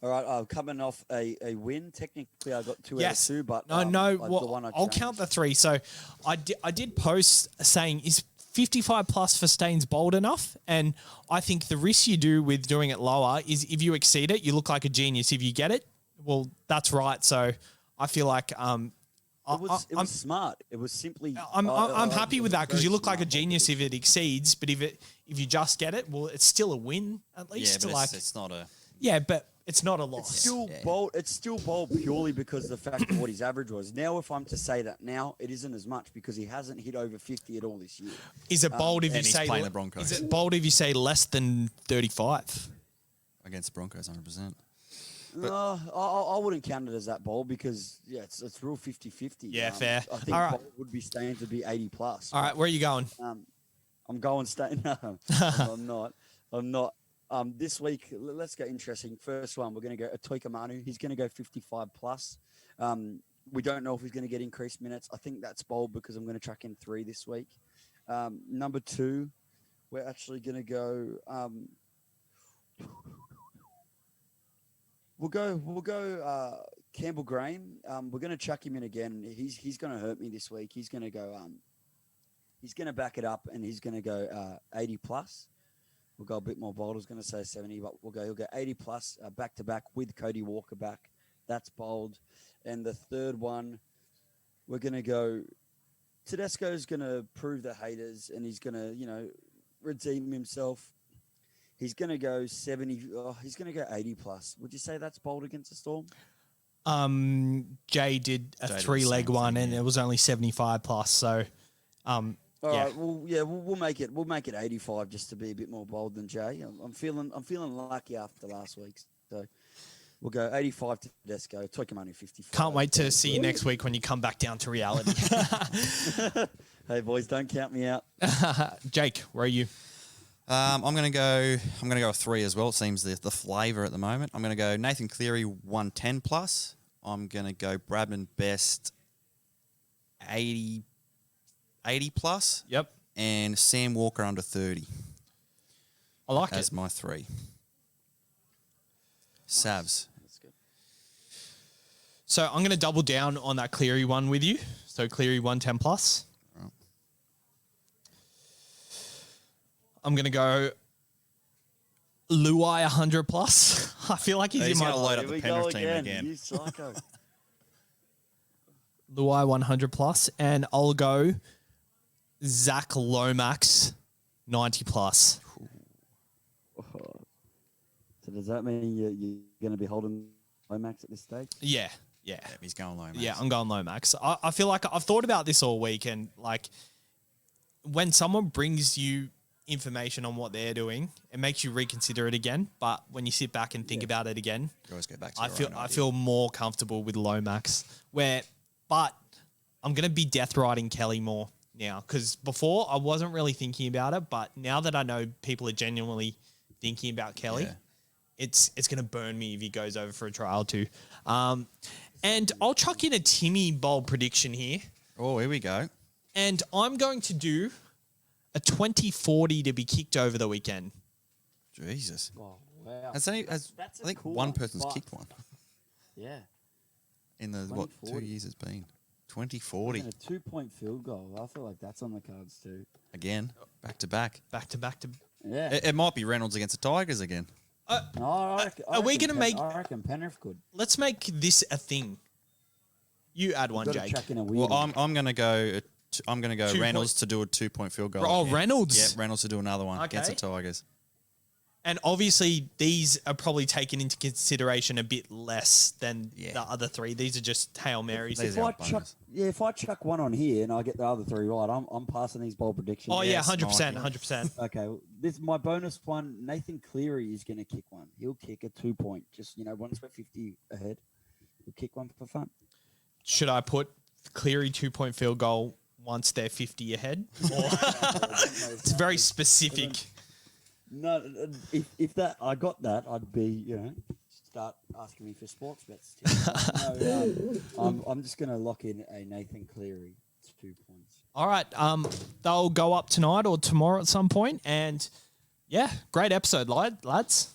all right. I'm coming off a win. Technically, I got 2 out of 2, but no. the one I I'll changed. count the 3. So I did post saying is 55 plus for Staines bold enough, and I think the risk you do with doing it lower is if you exceed it, you look like a genius. If you get it, well, that's right. So I feel like It was smart. It was simply. I'm happy with that because you look like a very genius smart if it exceeds, but if you just get it, well, it's still a win at yeah, least. but like it's not a. yeah, but it's not a loss. It's still bold. It's still bold purely because of the fact of what his average was. Now, if I'm to say that now, it isn't as much because he hasn't hit over 50 at all this year. Is it bold if you and he's say playing the Broncos. Is it bold if you say less than 35? Against the Broncos, 100%. I wouldn't count it as that bold because it's real 50-50. Yeah, fair. I think All right. bold would be Staines would be 80 plus. All right, where are you going? I'm going Staines. No, I'm not. This week, let's go interesting. First one, we're going to go Atoika Manu. He's going to go 55 plus. We don't know if he's going to get increased minutes. I think that's bold because I'm going to chuck in 3 this week. Number 2, we're actually going to go. We'll go Campbell Graham. We're going to chuck him in again. He's going to hurt me this week. He's going to go. He's going to back it up and he's going to go 80 plus. We'll go a bit more bold. I was going to say 70, but he'll go 80 plus back to back with Cody Walker back. That's bold. And the third one, we're going to go. Tedesco's going to prove the haters and he's going to, redeem himself. He's going to go 70. He's going to go 80 plus. Would you say that's bold against the Storm? Jay did a Jay did the 3-leg same one, thing, and yeah. it was only 75 plus. So, All right. Well, yeah, we'll make it. We'll make it 85 just to be a bit more bold than Jay. I'm feeling lucky after last week. So we'll go 85 to Tedesco. Took him only 55. Can't wait to see you next week when you come back down to reality. Hey boys, don't count me out. Jake, where are you? I'm gonna go a 3 as well. It seems the flavour at the moment. I'm gonna go Nathan Cleary 110 plus. I'm gonna go Bradman Best 80 plus. Yep. And Sam Walker under 30. I like as it. my 3. Savs. That's good. So I'm going to double down on that Cleary one with you. So Cleary 110 plus. Right. I'm going to go Luai 100 plus. I feel like he's He's in my going to load up Here the we Penrith go team again. You psycho. Luai 100 plus, and I'll go Zach Lomax 90 plus. So does that mean you're going to be holding Lomax at this stage? Yeah. Yeah, he's going Lomax. Yeah, I'm going Lomax. I feel like I've thought about this all week, and like when someone brings you information on what they're doing, it makes you reconsider it again. But when you sit back and think about it again, You always go back to I your feel own I idea. feel more comfortable with Lomax. But I'm gonna be death riding Kelly more now, because before I wasn't really thinking about it, but now that I know people are genuinely thinking about Kelly, Yeah. it's gonna burn me if he goes over for a trial too. And I'll chuck in a Timmy bold prediction here, Oh, here we go. and I'm going to do a 20-40 to be kicked over the weekend. Jesus. Oh, wow. Has any, has, That's a I think cool one one, person's but- kicked one Yeah. in the, what, 2 2040. years it's been. 2040. And a 2-point field goal. I feel like that's on the cards too. Again, back to back. Back to back to. Yeah. It might be Reynolds against the Tigers again. No, I reckon, are we gonna make- I reckon Penrith could. Let's make this a thing. You add one, Got to Jake. chuck in a Well, weird. I'm going to go. I'm going to go 2 Reynolds to do a 2-point field goal. Oh, again. Reynolds. Yeah, Reynolds to do another one against the Okay. Tigers. And obviously, these are probably taken into consideration a bit less than Yeah. the other 3. These are just Hail Marys. These if are I bonus. chuck, if I chuck one on here and I get the other 3 right, I'm passing these bold predictions. Oh, yeah, Yes, 100%. Mikey. 100%. Okay, this my bonus one. Nathan Cleary is going to kick one. He'll kick a 2-point. Just once we're 50 ahead, he'll kick one for fun. Should I put Cleary 2-point field goal once they're 50 ahead? Or it's very specific. No, if that I got that, I'd be start asking me for sports bets. No, I'm just going to lock in a Nathan Cleary 2 points. All right. They'll go up tonight or tomorrow at some point. And yeah, great episode, lads.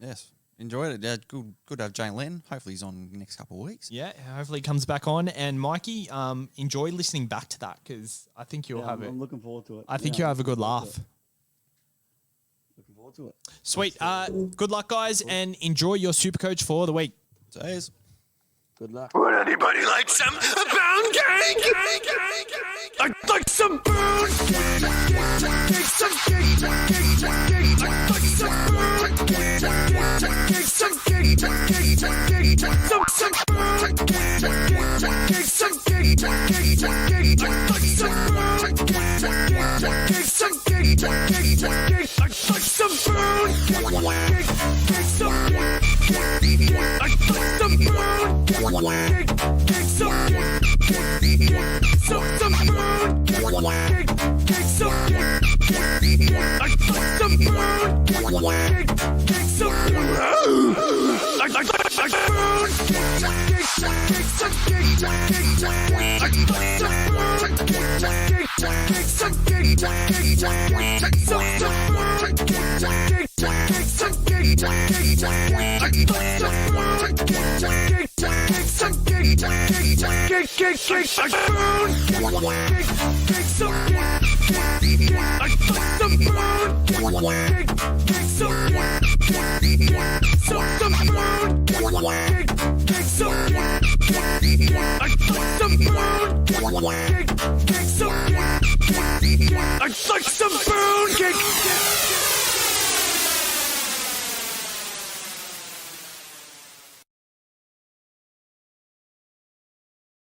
Yes. Enjoyed it. Yeah, good to have Jane Lenton. Hopefully he's on the next couple of weeks. Yeah, hopefully he comes back on. And Mikey, enjoy listening back to that, because I think you'll have it. I'm looking forward to it. I think Yeah, you'll have a good looking forward laugh. to it. Looking forward to it. Sweet. Good luck, guys, and enjoy your super coach for the week. Cheers. Good luck. Would anybody like some pound cake? I'd like some pound cake. Some cake. I'd like some pound cake. Some cake. Some pound cake. Some cake. I'd like some pound cake. Some cake. I'd like some pound cake. Some cake. I'd like some pound I'd like some pound cake.